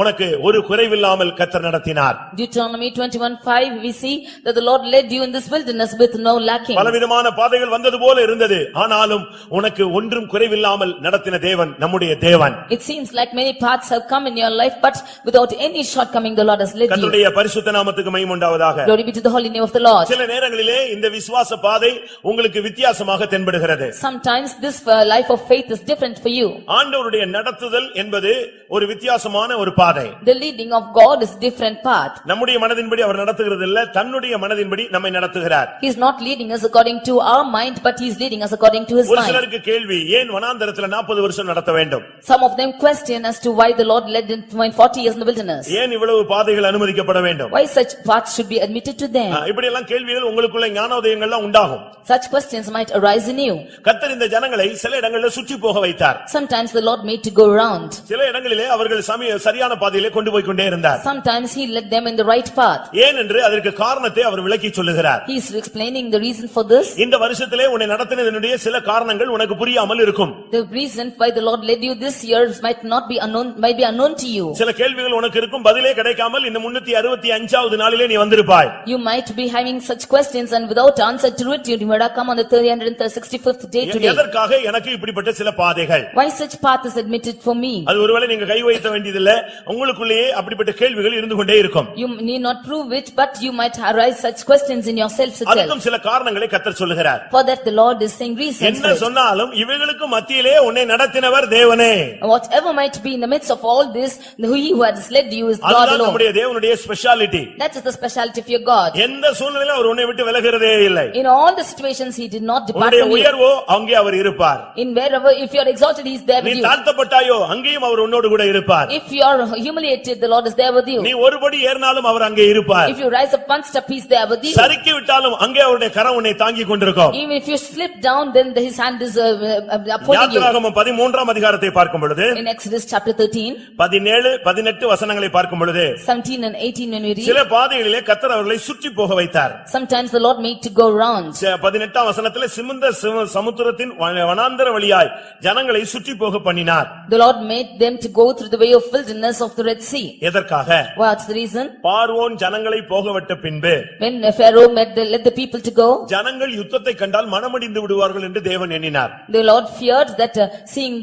உனக்கு ஒரு குறைவில்லாமல் கர்த்தர் நடத்தினார். Deuteronomy 21:5 we see that the Lord led you in this wilderness with no lacking. பலவிதமான பாதைகள் வந்தது போல இருந்தது, ஆனாலும் உனக்கு ஒன்றும் குறைவில்லாமல் நடத்தின தேவன் நம்முடைய தேவன். It seems like many paths have come in your life, but without any shortcoming the Lord has led you. கர்த்தருடைய பரிசுத்த நாமத்துக்கு மகிமை உண்டாவதாக. Glory be to the holy name of the Lord. சில நேரங்களிலே இந்த விசுவாச பாதை உங்களுக்கு வித்தியாசமாக தென்படுகிறது. Sometimes this life of faith is different for you. ஆண்டவருடைய நடத்துதல் என்பது ஒரு வித்தியாசமான ஒரு பாதை. The leading of God is different path. நம்முடைய மனதின்படி அவர் நடத்துகிறது இல்ல, தன்னுடைய மனதின்படி நம்மை நடத்துகிறார். He is not leading us according to our mind, but he is leading us according to his ஒரு mind. சிலருக்கு கேள்வி, ஏன் வனாந்தரத்துல 40 வருஷம் நடத்த வேண்டும்? Some of them question as to why the Lord led them 40 years in the wilderness. ஏன் இவ்வளவு பாதைகள் அனுமதிக்கப்பட வேண்டும்? Why such paths should be admitted to them? இப்படி எல்லாம் கேள்விகள் உங்களுக்குள்ள ஞானோதயங்கள்லாம் உண்டாகும். Such questions might arise in you. கர்த்தர் இந்த ஜனங்களை சில இடங்களில் சுற்றி போக வைத்தார். Sometimes the Lord made to go round. சில இடங்களிலே அவர்கள் சரியான பாதையிலே கொண்டு போய் கொண்டே இருந்தார். Sometimes he led them in the right path. ஏன் என்று அதற்கு காரணத்தை அவர் விளக்கி சொல்லுகிறார். He is explaining the reason for this. இந்த வருஷத்திலே உன்னை நடத்தினதனுடைய சில காரணங்கள் உனக்கு புரியாமல் இருக்கும். The reason why the Lord led you this year might not be unknown, might be unknown to you. சில கேள்விகள் உனக்கு இருக்கும், பதிலே கிடைக்காமல் இந்த 365வது நாளிலே நீ வந்திருப்பாய். You might be having such questions and without answer to it, you would have come on the 365th day today. எதற்காக எனக்கு இப்படிப்பட்ட சில பாதைகள்? Why such path is admitted for me? அது ஒருவேளை நீங்க கை வைத்த வேண்டியதில்லை, உங்களுக்குள்ளேயே அப்படிப்பட்ட கேள்விகள் இருந்து கொண்டே இருக்கும். You need not prove it, but you might arise such questions in yourself itself. அதுக்கும் சில காரணங்களை கர்த்தர் சொல்லுகிறார். For that the Lord is saying reasons for என்ன it. சொன்னாலும் இவைகளுக்கு மத்தியிலே உன்னை நடத்தினவர் தேவனே. Whatever might be in the midst of all this, he who has led you is God அதுதான் alone. நம்முடைய தேவனுடைய speciality. That is the speciality of your God. எந்த சூழ்நிலையிலும் அவர் உன்னை விட்டு விலகுறதே இல்லை. In all the situations he did not depart உன்னுடைய from you. உயர்வோ அங்கே அவர் இருப்பார். In wherever, if you are exalted, he is there நீ with you. தாழ்த்தப்பட்டாயோ அங்கேயும் அவர் உன்னோடு கூட இருப்பார். If you are humiliated, the Lord is there with you. நீ ஒருபடி ஏறினாலும் அவர் அங்கே இருப்பார். If you rise up one step, he is there with you. சறுக்கி விட்டாலும் அங்கே அவருடைய கரம் உன்னை தாங்கிக் கொண்டிருக்கும். Even if you slip down, then his hand is upholding you. யாத்திராகமம் 13ஆம் அதிகாரத்தை பார்க்கும் பொழுது, In Exodus chapter 13, 17, 18 வசனங்களை பார்க்கும் பொழுது, 17 and 18 when we read, சில பாதைகளிலே கர்த்தர் அவர்களை சுற்றி போக வைத்தார். Sometimes the Lord made to go round. 18ஆம் வசனத்திலே சிமந்த சமுத்திரத்தின் வனாந்தர வழியாய் ஜனங்களை சுற்றி போக பண்ணினார். The Lord made them to go through the way of wilderness of the Red Sea. எதற்காக? What's the reason? பார்வோன் ஜனங்களை போகவிட்ட பின்பு When Pharaoh led the people to go, ஜனங்கள் யுத்தத்தை கண்டால் மனமடிந்து விடுவார்கள் என்று தேவன் எண்ணினார். the Lord feared that seeing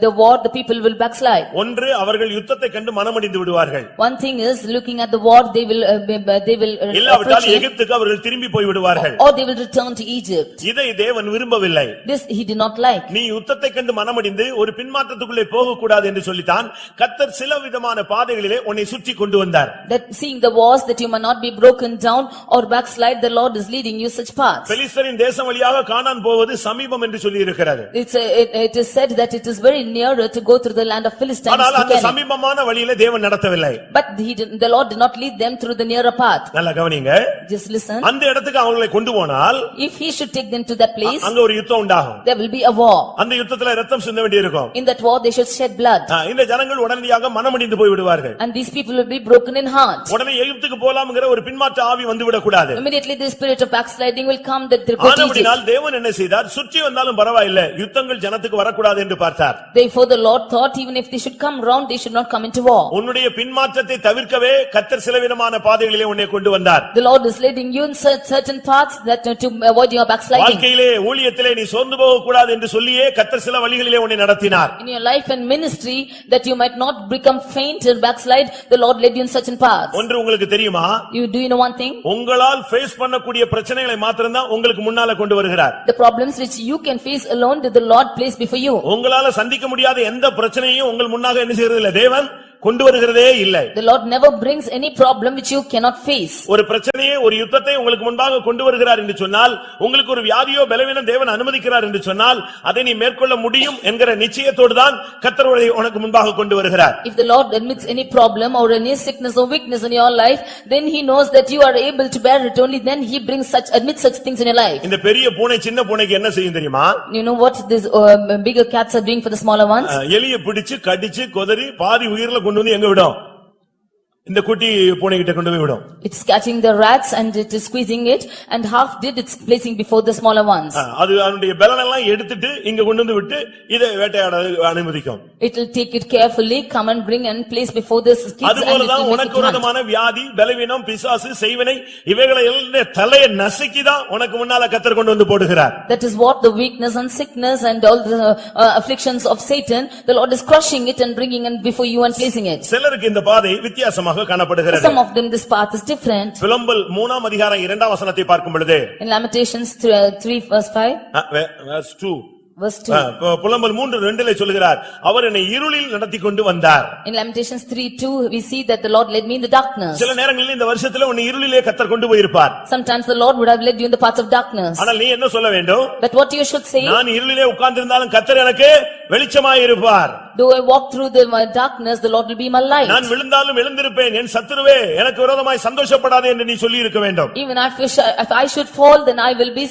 the war, the people will backslide. ஒன்று, அவர்கள் யுத்தத்தை கண்டு மனமடிந்து விடுவார்கள். One thing is, looking at the war, they will இல்லாவிட்டால் எகிப்துக்கு அவர்கள் திரும்பி போய் விடுவார்கள். or they will return to Egypt. இதை தேவன் விரும்பவில்லை. This he did not like. நீ யுத்தத்தை கண்டு மனமடிந்து ஒரு பின்மாற்றத்துக்குள்ளே போக கூடாது என்று சொல்லித்தான் கர்த்தர் சில விதமான பாதைகளிலே உன்னை சுற்றி கொண்டு வந்தார். That seeing the wars, that you may not be broken down or backslide, the Lord is leading you such paths. பெலிஸ்தரின் தேசம் வழியாக கானான் போவது சமீபம் என்று சொல்லி இருக்கிறது. It is said that it is very nearer to go through the land of Philistines ஆனால் to அந்த Canaan. சமீபமான வழியிலே தேவன் நடத்தவில்லை. But the Lord did not lead them through the nearer path. நல்லா கவனிங்க. Just listen. அந்த இடத்துக்கு அவங்களை கொண்டு போனால் If he should take them to that place, அங்க ஒரு யுத்தம் உண்டாகும். there will be a war. அந்த யுத்தத்துல ரத்தம் சிந்த வேண்டியிருக்கும். In that war they should shed blood. இந்த ஜனங்கள் உடனடியாக மனமடிந்து போய் விடுவார்கள். And these people will be broken in heart. உடனே எகிப்துக்கு போலாம்ங்கற ஒரு பின்மாற்ற ஆவி வந்து விட கூடாது. Immediately the spirit of backsliding will come, that they go to Egypt. ஆனபடியால் தேவன் என்ன செய்தார்? சுற்றி வந்தாலும் பரவாயில்லை, யுத்தங்கள் ஜனத்துக்கு வரக்கூடாது என்று பார்த்தார். Therefore the Lord thought, even if they should come round, they should not come into war. உன்னுடைய பின்மாற்றத்தை தவிர்க்கவே கர்த்தர் சில விதமான பாதைகளிலே உன்னை கொண்டு வந்தார். The Lord is leading you in certain paths that to avoid your backsliding. வாழ்க்கையிலே ஊழியத்திலே நீ சோர்ந்து போக கூடாது என்று சொல்லியே கர்த்தர் சில வழிகளிலே உன்னை நடத்தினார். In your life and ministry, that you might not become faint or backslide, the Lord led you in certain paths. ஒன்று உங்களுக்கு தெரியுமா? Do you know one thing? உங்களால் ஃபேஸ் பண்ணக்கூடிய பிரச்சனைகளை மாத்திரம் தான் உங்களுக்கு முன்னால கொண்டு வருகிறார். The problems which you can face alone, did the Lord place before you. உங்களால சந்திக்க முடியாத எந்த பிரச்சனையும் உங்கள் முன்னாக என்ன செய்யறது இல்ல, தேவன் கொண்டு வருகிறதே இல்லை. The Lord never brings any problem which you cannot face. ஒரு பிரச்சனையை, ஒரு யுத்தத்தை உங்களுக்கு முன்பாக கொண்டு வருகிறார் என்று சொன்னால், உங்களுக்கு ஒரு வியாதியோ பலவீனம் தேவன் அனுமதிக்கிறார் என்று சொன்னால், அதை நீ மேற்கொள்ள முடியும் என்கிற நிச்சயத்தோடு தான் கர்த்தர் உனக்கு முன்பாக கொண்டு வருகிறார். If the Lord admits any problem or any sickness or weakness in your life, then he knows that you are able to bear it. Only then he admits such things in your life. இந்த பெரிய பூனை சின்ன பூனைக்கு என்ன செய்யும் தெரியுமா? You know what these bigger cats are doing for the smaller ones? எலியை பிடிச்சு கடிச்சு கொதறி பாதி உயிர்ல கொண்டு வந்து எங்க விடும்? இந்த குட்டி பூனை கிட்ட கொண்டு போய் விடும். It's catching the rats and it is squeezing it, and half did it's placing before the smaller ones. அது அதனுடைய பலன் எல்லாம் எடுத்துட்டு இங்க கொண்டு வந்து விட்டு இதை வேட்டையாட அனுமதிக்கும். It will take it carefully, come and bring and place before this kids, and it அதுபோல தான் will make உனக்கு it hunt. விரோதமான வியாதி பலவீனம் பிசாசு செய்வினை இவைகளை எல்லாம் தலையை நசுக்கி தான் உனக்கு முன்னால கர்த்தர் கொண்டு வந்து போடுகிறார். That is what the weakness and sickness and all the afflictions of Satan, the Lord is crushing it and bringing it before you and placing it. சிலருக்கு இந்த பாதை வித்தியாசமாக காணப்படுகிறது. Some of them this path is different. புலம்பல் 3ஆம் அதிகாரம் 2ஆம் வசனத்தை பார்க்கும் பொழுது, In Lamentations 3 verse 5, verse 2, verse 2. புலம்பல் 3:2 சொல்கிறார், அவர் என்னை இருளில் நடத்தி கொண்டு வந்தார். In Lamentations 3:2 we see that the Lord led me in the darkness. சில நேரங்களில் இந்த வருஷத்துல உன்னை இருளிலே கர்த்தர் கொண்டு போயிருப்பார். Sometimes the Lord would have led you in the paths of darkness. ஆனால் நீ என்ன சொல்ல வேண்டும்? But what you should say, நான் இருளிலே உட்கார்ந்திருந்தாலும் கர்த்தர் எனக்கு வெளிச்சமாய் இருப்பார். though I walk through the darkness, the Lord will be my light. நான் விழுந்தாலும் எழுந்திருப்பேன், என் சத்துருவே எனக்கு விரோதமாய் சந்தோஷப்படாதே என்று நீ சொல்லி இருக்க வேண்டும். Even if I should fall, then I will be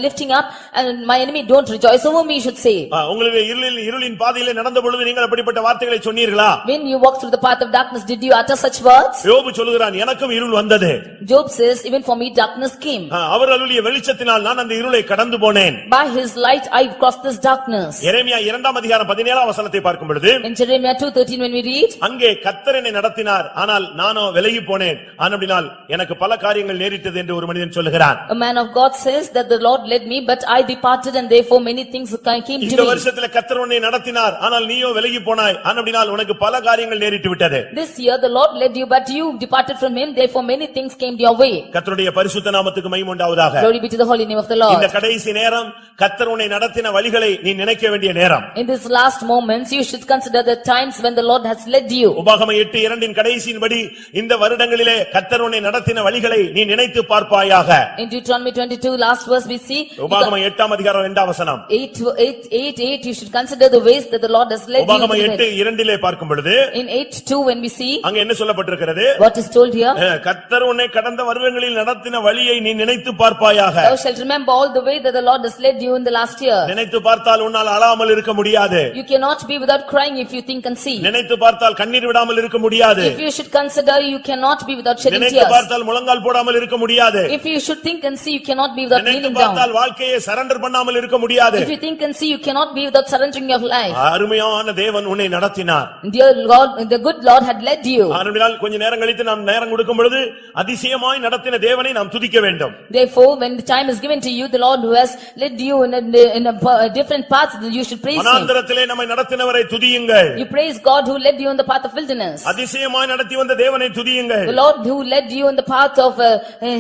lifting up, and my enemy don't rejoice over me, you should say. உங்களுக்கு இருளின் பாதையிலே நடந்த பொழுது நீங்கள் அப்படிப்பட்ட வார்த்தைகளை சொன்னீர்களா? When you walk through the path of darkness, did you utter such words? யோபு சொல்கிறான், எனக்கும் இருள் வந்தது. Job says, even for me darkness came. அவர் அருளிய வெளிச்சத்தினால் நான் அந்த இருளை கடந்து போனேன். By his light I crossed this darkness. எரேமியா 2ஆம் அதிகாரம் 17ஆம் வசனத்தை பார்க்கும் பொழுது, In Jeremiah 2:13 when we read, அங்கே கர்த்தர் என்னை நடத்தினார், ஆனால் நானோ விலகி போனேன், ஆனபடியால் எனக்கு பல காரியங்கள் நேரிட்டது என்று ஒரு மனிதன் சொல்லுகிறான். a man of God says that the Lord led me, but I departed, and therefore many things came to இந்த me. வருஷத்துல கர்த்தர் உன்னை நடத்தினார், ஆனால் நீயோ விலகி போனாய், ஆனபடியால் உனக்கு பல காரியங்கள் நேரிட்டு விட்டது. This year the Lord led you, but you departed from him, therefore many things came your way. கர்த்தருடைய பரிசுத்த நாமத்துக்கு மகிமை உண்டாவதாக. Glory be to the holy name of the Lord. இந்த கடைசி நேரம் கர்த்தர் உன்னை நடத்தின வழிகளை நீ நினைக்க வேண்டிய நேரம். In this last moments you should consider the times when the Lord has led you. உபாகமம் 8:2 கடைசியின்படி இந்த வருடங்களிலே கர்த்தர் உன்னை நடத்தின வழிகளை நீ நினைத்து பார்ப்பாயாக. In Deuteronomy 22 last verse we see, உபாகமம் 8ஆம் அதிகாரம் 2ஆம் வசனம். 8:8 you should consider the ways that the Lord has led you. உபாகமம் 8:2 பார்க்கும் பொழுது, In 8:2 when we see, அங்க என்ன சொல்லப்பட்டிருக்கிறது? what is told here, கர்த்தர் உன்னை கடந்த வருடங்களில் நடத்தின வழியை நீ நினைத்து பார்ப்பாயாக. thou shalt remember all the way that the Lord has led you in the last year. நினைத்து பார்த்தால் உன்னால் அழாமல் இருக்க முடியாது. You cannot be without crying if you think and see. நினைத்து பார்த்தால் கண்ணீர் விடாமல் இருக்க முடியாது. If you should consider, you cannot be without shedding நினைத்து tears. பார்த்தால் முழங்கால் போடாமல் இருக்க முடியாது. If you should think and see, you cannot be without நினைத்து kneeling down. பார்த்தால் வாழ்க்கையை சரண்டர் பண்ணாமல் இருக்க முடியாது. If you think and see, you cannot be without surrendering your life. அருமையான தேவன் உன்னை நடத்தினார். Dear Lord, the good Lord had led you. ஆனபடியால் கொஞ்ச நேரம் கழித்து நாம் நேரம் கொடுக்கும் பொழுது அதிசயமாய் நடத்தின தேவனை நாம் துதிக்க வேண்டும். Therefore, when the time is given to you, the Lord who has led you in a different path, you should praise Him. வனாந்தரத்திலே நம்மை நடத்தினவரை துதியுங்கள். You praise God who led you in the path of wilderness. அதிசயமாய் நடத்தி வந்த தேவனை துதியுங்கள். The Lord who led you in the path of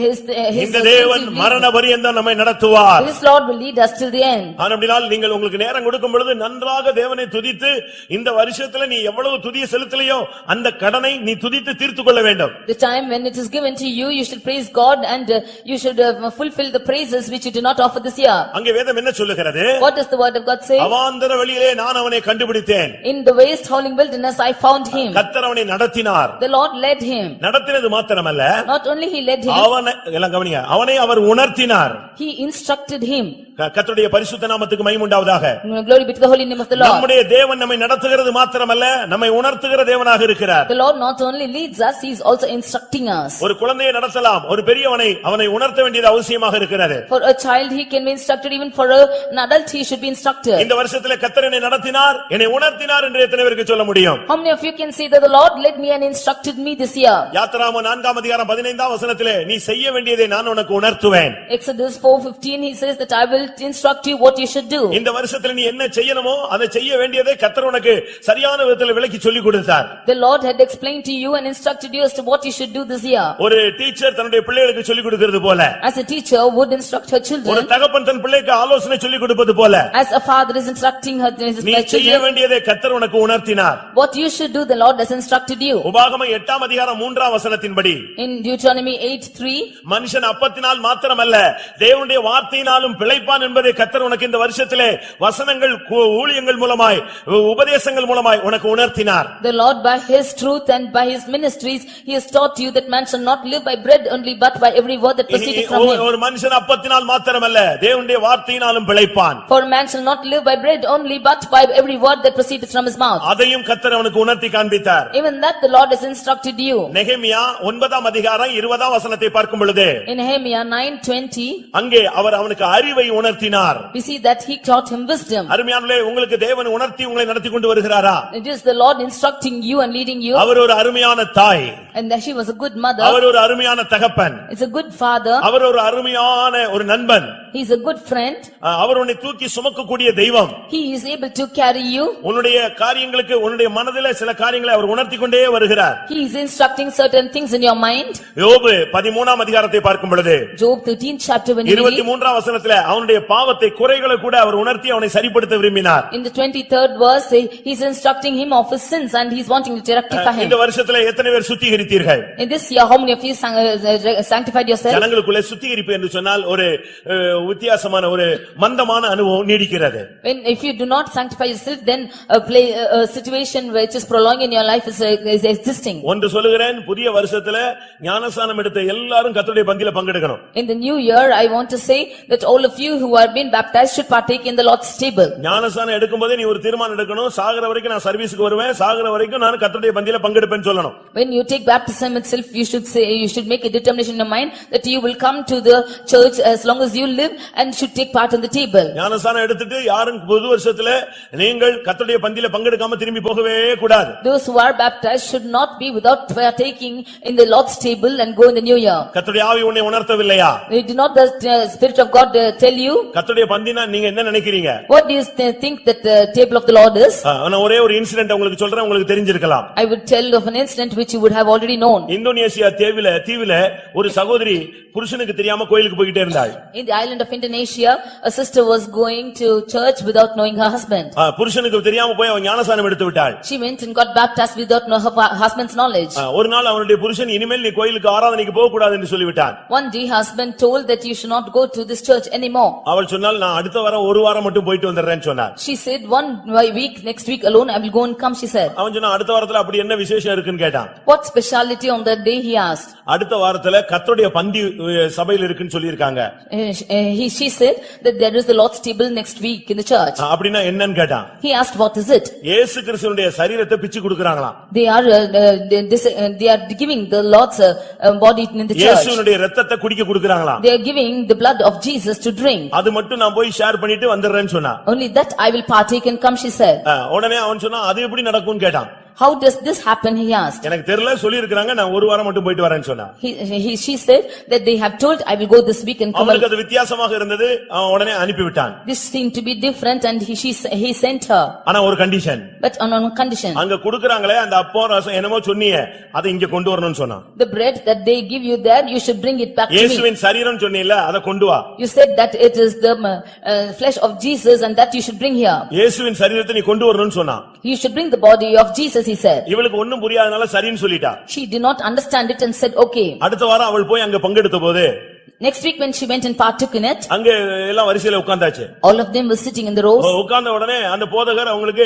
His இந்த தேவன் மரண பரியந்தம் நம்மை நடத்துவார். This Lord will lead us till the end. ஆனபடியால் நீங்கள் உங்களுக்கு நேரம் கொடுக்கும் பொழுது நன்றாக தேவனை துதித்து இந்த வருஷத்துல நீ எவ்வளவு துதிய செலுத்தலையோ அந்த கடனை நீ துதித்து தீர்த்துக் கொள்ள வேண்டும். The time when it is given to you, you should praise God and you should fulfill the praises which you did not offer this year. அங்கே வேதம் என்ன சொல்லுகிறது? What does the word of God say? அவாந்தர வெளியிலே நான் அவனை கண்டுபிடித்தேன். In the waste howling wilderness I found him. கர்த்தர் அவனை நடத்தினார். The Lord led him. நடத்தினது மாத்திரமல்ல, Not only He led him, அவனை எல்லாம் கவனிங்க, அவனை அவர் உணர்த்தினார். He instructed him. கர்த்தருடைய பரிசுத்த நாமத்துக்கு மகிமை உண்டாவதாக. Glory be to the holy name of the Lord. நம்முடைய தேவன் நம்மை நடத்துகிறது மாத்திரமல்ல, நம்மை உணர்த்துகிற தேவனாக இருக்கிறார். The Lord not only leads us, He is also instructing us. ஒரு குழந்தையை நடத்தலாம், ஒரு பெரியவனை அவனை உணர்த்த வேண்டியது அவசியமாக இருக்கிறது. For a child he can be instructed, even for an adult he should be instructed. இந்த வருஷத்திலே கர்த்தர் என்னை நடத்தினார், என்னை உணர்த்தினார் என்று எத்தனை பேருக்கு சொல்ல முடியும்? How many of you can say that the Lord led me and instructed me this year? யாத்திராகமம் 4ஆம் அதிகாரம் 15ஆம் வசனத்திலே நீ செய்ய வேண்டியதை நான் உனக்கு உணர்த்துவேன். Exodus 4:15 he says that I will instruct you what you should do. இந்த வருஷத்துல நீ என்ன செய்யணுமோ அதை செய்ய வேண்டியதை கர்த்தர் உனக்கு சரியான விதத்தில் விளக்கி சொல்லிக் கொடுத்தார். The Lord had explained to you and instructed you as to what you should do this year. ஒரு டீச்சர் தன்னுடைய பிள்ளைகளுக்கு சொல்லிக் கொடுக்கிறது போல, As a teacher would instruct her ஒரு children, தகப்பன் தன் பிள்ளைக்கு ஆலோசனை சொல்லிக் கொடுப்பது போல, as a father is instructing his நீ செய்ய children, வேண்டியதை கர்த்தர் உனக்கு உணர்த்தினார். what you should do the Lord has instructed you. உபாகமம் 8ஆம் அதிகாரம் 3ஆம் வசனத்தின்படி, In Deuteronomy 8:3, மனுஷன் அப்பத்தினால் மாத்திரமல்ல தேவனுடைய வார்த்தையினாலும் பிழைப்பான் என்பதை கர்த்தர் உனக்கு இந்த வருஷத்திலே வசனங்கள் ஊழியங்கள் மூலமாய் உபதேசங்கள் மூலமாய் உனக்கு உணர்த்தினார். the Lord by His truth and by His ministries He has taught you that man shall not live by bread only but by every word that proceedeth from Him. ஒரு மனுஷன் அப்பத்தினால் மாத்திரமல்ல தேவனுடைய வார்த்தையினாலும் பிழைப்பான். For man shall not live by bread only but by every word that proceedeth from his mouth. அதையும் கர்த்தர் அவனுக்கு உணர்த்தி காண்பித்தார். Even that the Lord has instructed you. நெகேமியா 9ஆம் அதிகாரம் 20ஆம் வசனத்தை பார்க்கும் பொழுது, In Nehemiah 9:20, அங்கே அவர் அவனுக்கு அறிவை உணர்த்தினார். we see that He taught him wisdom. அருமையானவர்களே, உங்களுக்கு தேவன் உணர்த்தி உங்களை நடத்தி கொண்டு வருகிறாரா? It is the Lord instructing you and leading you. அவர் ஒரு அருமையான தாய், And that she was a good mother. அவர் ஒரு அருமையான தகப்பன், Is a good father. அவர் ஒரு அருமையான ஒரு நண்பன், He is a good friend. அவர் உன்னை தூக்கி சுமக்கக்கூடிய தெய்வம். He is able to carry you. உன்னுடைய காரியங்களுக்கு உன்னுடைய மனதிலே சில காரியங்களை அவர் உணர்த்தி கொண்டே வருகிறார். He is instructing certain things in your mind. யோபு 13ஆம் அதிகாரத்தை பார்க்கும் பொழுது, Job 13th chapter when we read, 23ஆம் வசனத்திலே அவனுடைய பாவத்தை குறைகளை கூட அவர் உணர்த்தி அவனை சரிப்படுத்த விரும்பினார். in the 23rd verse, he is instructing him of his sins and he is wanting to rectify him. இந்த வருஷத்திலே எத்தனை பேர் சுத்திகரித்தீர்கள்? In this year, how many of you sanctified yourself? ஜனங்களுக்குள்ளே சுத்திகரிப்பு என்று சொன்னால் ஒரு வித்தியாசமான ஒரு மந்தமான அனுபவம் நீடிக்கிறது. When if you do not sanctify yourself, then a situation which is prolonging in your life is existing. ஒன்று சொல்லுகிறேன், புதிய வருஷத்திலே ஞானஸ்நானம் எடுத்த எல்லாரும் கர்த்தருடைய பந்தியில பங்கெடுக்கணும். In the new year, I want to say that all of you who have been baptized should partake in the Lord's table. ஞானஸ்நானம் எடுக்கும்போதே நீ ஒரு தீர்மானம் எடுக்கணும், சாகர வரைக்கும் நான் சர்வீஸ்க்கு வருவேன், சாகர வரைக்கும் நான் கர்த்தருடைய பந்தியில பங்கெடுப்பேன்னு சொல்லணும். When you take baptism itself, you should say, you should make a determination in your mind that you will come to the church as long as you live and should take part in the table. ஞானஸ்நானம் எடுத்துட்டு யாரும் புது வருஷத்திலே நீங்கள் கர்த்தருடைய பந்தியில பங்கெடுக்காம திரும்பி போகவே கூடாது. Those who are baptized should not be without partaking in the Lord's table and go in the new year. கர்த்தருடைய ஆவி உன்னை உணர்த்தவில்லையா? Did not the Spirit of God tell you? கர்த்தருடைய பந்தினா நீங்க என்ன நினைக்கிறீங்க? What do you think that the table of the Lord is? நான் ஒரே ஒரு இன்சிடென்ட் உங்களுக்கு சொல்றேன், உங்களுக்கு தெரிஞ்சிருக்கலாம். I would tell of an incident which you would have already known. Indonesia தீவில ஒரு சகோதரி புருஷனுக்கு தெரியாம கோயிலுக்கு போயிட்டே இருந்தாள். In the island of Indonesia, a sister was going to church without knowing her husband. புருஷனுக்கு தெரியாம போய் அவ ஞானஸ்நானம் எடுத்து விட்டாள். She went and got baptized without her husband's knowledge. ஒரு நாள் அவனுடைய புருஷன் இனிமேல் நீ கோயிலுக்கு ஆராதனைக்கு போக கூடாது என்று சொல்லிவிட்டான். One day husband told that you should not go to this church anymore. அவள் சொன்னால் நான் அடுத்த வாரம் ஒரு வாரம் மட்டும் போயிட்டு வந்துறேன்னு சொன்னார். She said one week, next week alone I will go and come, she said. அவன் சொன்னா அடுத்த வாரத்துல அப்படி என்ன விசேஷம் இருக்குன்னு கேட்டான். What speciality on that day, he asked. அடுத்த வாரத்துல கர்த்தருடைய பந்தி சபையில் இருக்குன்னு சொல்லிருக்காங்க. she said that there is the Lord's table next week in the church. அப்படின்னா என்னன்னு கேட்டான். He asked what is it? இயேசு கிறிஸ்துவினுடைய சரீரத்தை பிச்சு கொடுக்கறாங்களாம். They are giving the Lord's body in the church. இயேசுவினுடைய இரத்தத்தை குடிக்க கொடுக்கறாங்களாம். They are giving the blood of Jesus to drink. அது மட்டும் நான் போய் ஷேர் பண்ணிட்டு வந்துறேன்னு சொன்னா. Only that I will partake and come, she said. உடனே அவன் சொன்னா அது எப்படி நடக்கும்னு கேட்டான். How does this happen, he asked. எனக்கு தெரியல சொல்லி இருக்காங்க நான் ஒரு வாரம் மட்டும் போயிட்டு வரேன்னு சொன்னா. She said that they have told I will go this week and come. அவனுக்கு அது வித்தியாசமாக இருந்தது. அவன் உடனே அனுப்பி விட்டான். This seemed to be different and he sent her. ஆனா ஒரு condition. But on a condition. அங்க குடுக்குறாங்களே அந்த அப்பம் ரசம் என்னமோ சொன்னீங்க அதை இங்க கொண்டு வரணும்னு சொன்னான். The bread that they give you there, you should bring it back to me. இயேசுவின் சரீரம் சொன்னீல்ல அதை கொண்டு வா. You said that it is the flesh of Jesus and that you should bring here. இயேசுவின் சரீரத்தை நீ கொண்டு வரணும்னு சொன்னான். You should bring the body of Jesus, he said. இவளுக்கு ஒண்ணும் புரியாதனால சரின்னு சொல்லிட்டா. She did not understand it and said okay. அடுத்த வாரம் அவள் போய் அங்க பங்கெடுத்த போது Next week when she went and partook in it, அங்க எல்லாம் வரிசையில உட்கார்ந்தாச்சு. all of them were sitting in the rows. உட்கார்ந்த உடனே அந்த போதகர் அவங்களுக்கு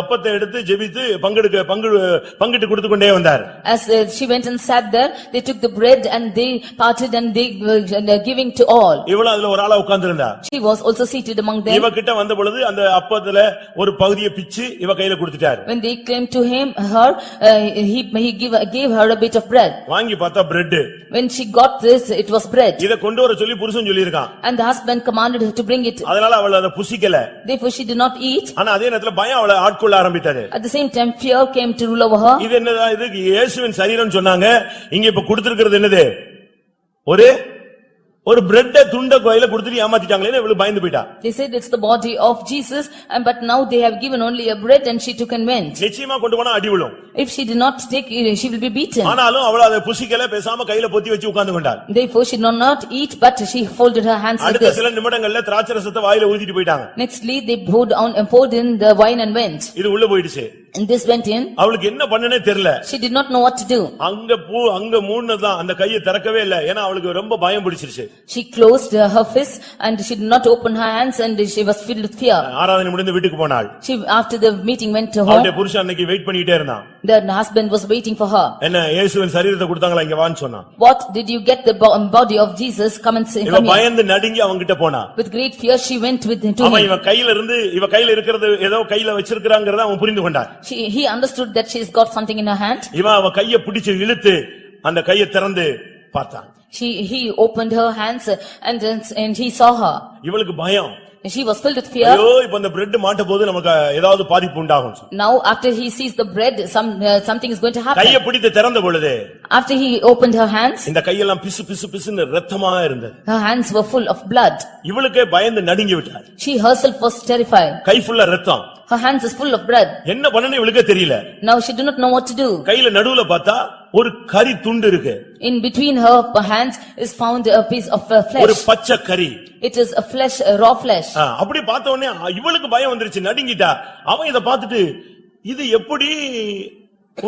அப்பத்தை எடுத்து ஜெபித்து பங்கிட்டு கொடுத்து கொண்டே வந்தார். As she went and sat there, they took the bread and they parted and they were giving to all. இவளும் அதுல ஒரு ஆளா உட்கார்ந்திருந்தா. She was also seated among them. இவ கிட்ட வந்த பொழுது அந்த அப்பத்துல ஒரு பகுதியை பிச்சு இவ கையில கொடுத்துட்டார். When they came to her, he gave her a bit of bread. வாங்கி பார்த்தா bread. When she got this, it was bread. இத கொண்டு வர சொல்லி புருஷன் சொல்லி இருக்கான். And the husband commanded her to bring it. அதனால அவள் அத புசிக்கல. Therefore she did not eat. ஆனா அதே நேரத்துல பயம் அவளை ஆட்கொள்ள ஆரம்பித்தது. At the same time fear came to rule over her. இது என்னடா இது இயேசுவின் சரீரம் சொன்னாங்க. இங்க இப்ப கொடுத்திருக்கிறது என்னது? ஒரு பிரெட் துண்ட கையில கொடுத்துட்டு ஏமாத்திட்டாங்களே இவளு பயந்து போயிட்டா. They said it's the body of Jesus and but now they have given only a bread and she took and went. நிச்சயமா கொண்டு போனா அடி விழும். If she did not take it, she will be beaten. ஆனாலும் அவள் அதை புசிக்கல பேசாம கையில பொத்தி வச்சு உட்கார்ந்து கொண்டாள். Therefore she did not eat but she folded her hands like அடுத்த this. சில நிமிடங்கள்ல திராட்சரசத்தை வாயில ஊத்திட்டு போயிட்டாங்க. Nextly they poured in the wine and went. இது உள்ள போயிடுச்சு. And this went in. அவளுக்கு என்ன பண்ணனே தெரியல. She did not know what to do. அங்க மூணுதான் அந்த கையை திறக்கவே இல்ல. ஏன்னா அவளுக்கு ரொம்ப பயம் பிடிச்சிருச்சு. She closed her fist and she did not open her hands and she was filled with fear. ஆராதனை முடிந்து வீட்டுக்கு போனாள். She after the meeting went to home. அவளுடைய புருஷன் அன்னைக்கு வெயிட் பண்ணிட்டே இருந்தான். The husband was waiting for her. என்ன இயேசுவின் சரீரத்தை கொடுத்தாங்களா இங்க வான்னு சொன்னான். What did you get the body of Jesus? Come and see. இவ பயந்து நடுங்கி அவங்கிட்ட போனா. With great fear she went with him to him. அவன் இவ கையில இருக்கிறது ஏதோ கையில வச்சிருக்காங்கறத அவன் புரிந்து கொண்டான். He understood that she's got something in her hand. இவன் அவ கையை பிடிச்சு இழுத்து அந்த கையை திறந்து பார்த்தான். He opened her hands and he saw her. இவளுக்கு பயம். She was filled with fear. ஐயோ இப்ப அந்த பிரெட் மாட்ட போது நமக்கு ஏதாவது பாதிப்பு உண்டாகும். Now after he sees the bread something is going to happen. கையை பிடித்து திறந்த பொழுது After he opened her hands, இந்த கையெல்லாம் பிசுன்னு இரத்தமா இருந்தது. her hands were full of blood. இவளுக்கே பயந்து நடுங்கி விட்டாள். She herself was terrified. கை ஃபுல்லா இரத்தம். Her hands is full of blood. என்ன பண்ணனும் இவளுக்கே தெரியல. Now she did not know what to do. கையில நடுவுல பார்த்தா ஒரு கரி துண்டு இருக்கு. In between her hands is found a piece of flesh. ஒரு பச்சை கரி. It is a flesh, a raw flesh. அப்படி பார்த்த உடனே இவளுக்கு பயம் வந்துருச்சு, நடுங்கிட்டா. அவன் இத பார்த்துட்டு இது எப்படி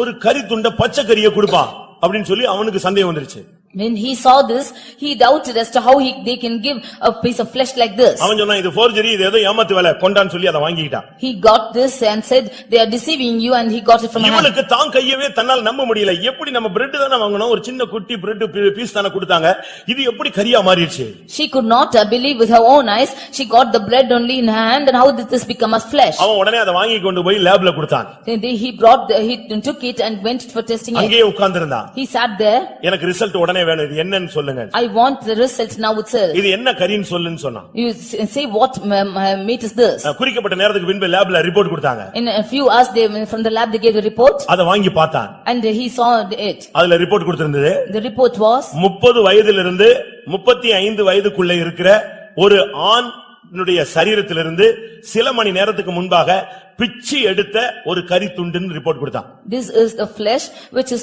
ஒரு கரி துண்ட பச்சை கரியை கொடுப்பான் அப்படின்னு சொல்லி அவனுக்கு சந்தேகம் வந்துருச்சு. When he saw this, he doubted as to how they can give a piece of flesh like this. அவன் சொன்னா இது forgery, இது ஏதோ ஏமாத்து வேலை கொண்டான்னு சொல்லி அத வாங்கிட்டான். He got this and said they are deceiving you and he got it from her. இவளுக்கு தான் கையவே தன்னால் நம்ப முடியல. எப்படி நம்ம பிரெட் தான வாங்குனோம், ஒரு சின்ன குட்டி பிரெட் பீஸ் தான கொடுத்தாங்க, இது எப்படி கரியா மாறிடுச்சு? She could not believe with her own eyes. She got the bread only in her hand and how did this become a flesh? அவன் உடனே அத வாங்கி கொண்டு போய் லேப்ல கொடுத்தான். He took it and went for testing it. அங்கேயே உட்கார்ந்திருந்தான். He sat there. எனக்கு ரிசல்ட் உடனே வேணும், இது என்னன்னு சொல்லுங்க. I want the results now itself. இது என்ன கரின்னு சொல்லுன்னு சொன்னான். You say what meat is this? குறிக்கப்பட்ட நேரத்துக்கு பின்பு லேப்ல ரிப்போர்ட் கொடுத்தாங்க. In a few hours they from the lab they gave the report. அத வாங்கி பார்த்தான். And he saw it. அதுல ரிப்போர்ட் கொடுத்திருந்தது. The report was 30 வயதிலிருந்து 35 வயதுக்குள்ள இருக்கிற ஒரு ஆணுடைய சரீரத்திலிருந்து சில மணி நேரத்துக்கு முன்பாக பிச்சி எடுத்த ஒரு கரி துண்டுன்னு ரிப்போர்ட் கொடுத்தான். This is the flesh which is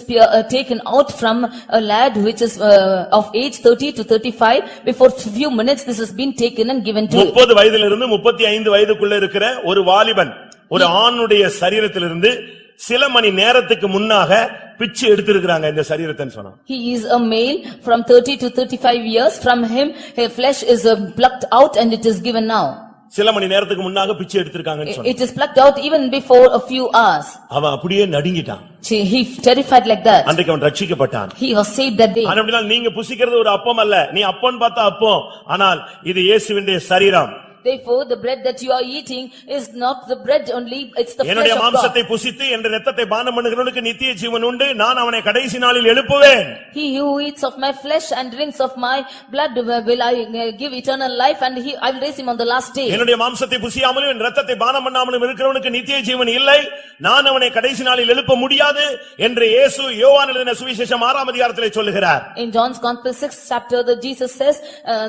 taken out from a lad which is of age 30 to 35. Before few minutes this has been taken and given to 30 வயதிலிருந்து 35 வயதுக்குள்ள இருக்கிற ஒரு வாலிபன் ஒரு ஆணுடைய சரீரத்திலிருந்து சில மணி நேரத்துக்கு முன்னாக பிச்சு எடுத்திருக்காங்க இந்த சரீரத்தை சொன்னா. He is a male from 30 to 35 years. From him his flesh is plucked out and it is given now. சில மணி நேரத்துக்கு முன்னாக பிச்சை எடுத்திருக்காங்கன்னு சொன்னான். It is plucked out even before a few hours. அவன் அப்படியே நடுங்கிட்டான். He terrified like that. அன்றைக்கு அவன் ரட்சிக்கப்பட்டான். He was saved that day. அப்படினா நீங்க புசிக்கிறது ஒரு அப்பம் அல்ல, நீ அப்பன் பார்த்தா அப்பம், ஆனால் இது இயேசுவின் சரீரம். Therefore the bread that you are eating is not the bread only, it's the flesh என்னுடைய of God. மாம்சத்தை புசித்து என்ற இரத்தத்தை பானம் பண்ணுகிறவனுக்கு நித்திய ஜீவன் உண்டு, நான் அவனை கடைசி நாளில் எழுப்புவேன். He who eats of my flesh and drinks of my blood will I give eternal life, and I will raise him on the last day. என்னுடைய மாம்சத்தை புசியாமலும் என் இரத்தத்தை பானம் பண்ணாமலும் இருக்கிறவனுக்கு நித்திய ஜீவன் இல்லை, நான் அவனை கடைசி நாளில் எழுப்ப முடியாது என்று இயேசு யோவான் எழுதின சுவிசேஷம் 6ஆம் அதிகாரத்திலே சொல்லுகிறார். In John's Gospel 6th chapter, Jesus says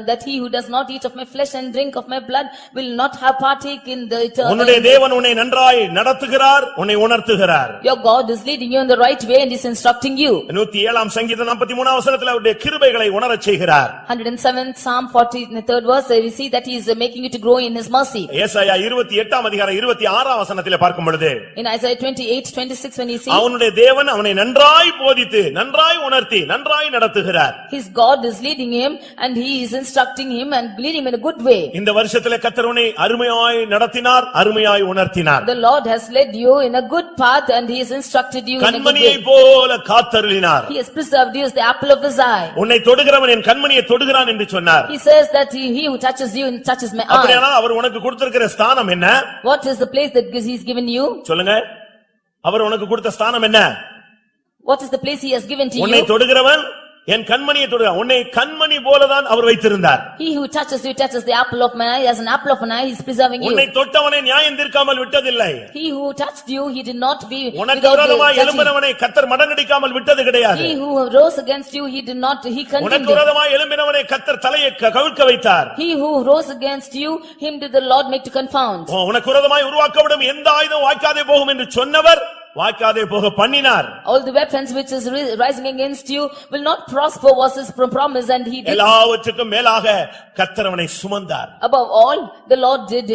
that he who does not eat of my flesh and drink of my blood will not have partake in the eternal. உன்னுடைய தேவன் உன்னை நன்றாய் நடத்துகிறார், உன்னை உணர்த்துகிறார். Your God is leading you in the right way and is instructing you. 107ஆம் சங்கீதம் 43ஆம் வசனத்திலே அவருடைய கிருபைகளை உணரச் செய்கிறார். 107th Psalm 43rd verse, we see that he is making you to grow in his mercy. ஏசாயா 28ஆம் அதிகாரம் 26ஆம் வசனத்திலே பார்க்கும் பொழுது In Isaiah 28:26 when you see அவனுடைய தேவன் அவனை நன்றாய் போதித்து நன்றாய் உணர்த்தி நன்றாய் நடத்துகிறார். his God is leading him and he is instructing him and leading him in a good way. இந்த வருஷத்திலே கர்த்தர் உன்னை அருமையாய் நடத்தினார், அருமையாய் உணர்த்தினார். The Lord has led you in a good path and he has instructed you in a good கண்மணியை way. போல காத்தருளினார். He has preserved you as the apple of his eye. உன்னை தொடுகிறவன் என் கண்மணியை தொடுகிறான் என்று சொன்னார். He says that he who touches you and touches my eye. அப்படியானால் அவர் உனக்கு கொடுத்திருக்கிற ஸ்தானம் என்ன? What is the place that he's given you? சொல்லுங்க. அவர் உனக்கு கொடுத்த ஸ்தானம் என்ன? What is the place he has given to உன்னை you? தொடுகிறவன் என் கண்மணியை தொடுகிறான். உன்னை கண்மணி போலதான் அவர் வைத்திருந்தார். He who touches you touches the apple of my eye. As an apple of an eye, he is preserving you. உன்னை தொட்டவனை நியாயம் தீர்க்காமல் விட்டதில்லை. He who touched you, he did not be உனக்கு without விரோதமாய் judging. எழும்பினவனை கர்த்தர் மடங்கடிக்காமல் விட்டது கிடையாது. He who rose against you, he did not, he condemned உனக்கு him. விரோதமாய் எழும்பினவனை கர்த்தர் தலையை கவிழ்க்க வைத்தார். He who rose against you, him did the Lord make to confound. உனக்கு விரோதமாய் உருவாக்கப்படும் எந்த ஆயுதம் வாய்க்காதே போகும் என்று சொன்னவர் வாய்க்காதே போக பண்ணினார். All the weapons which is rising against you will not prosper was his promise, and he did. எல்லாவற்றுக்கும் மேலாக கர்த்தர் அவனை சுமந்தார். Above all, the Lord did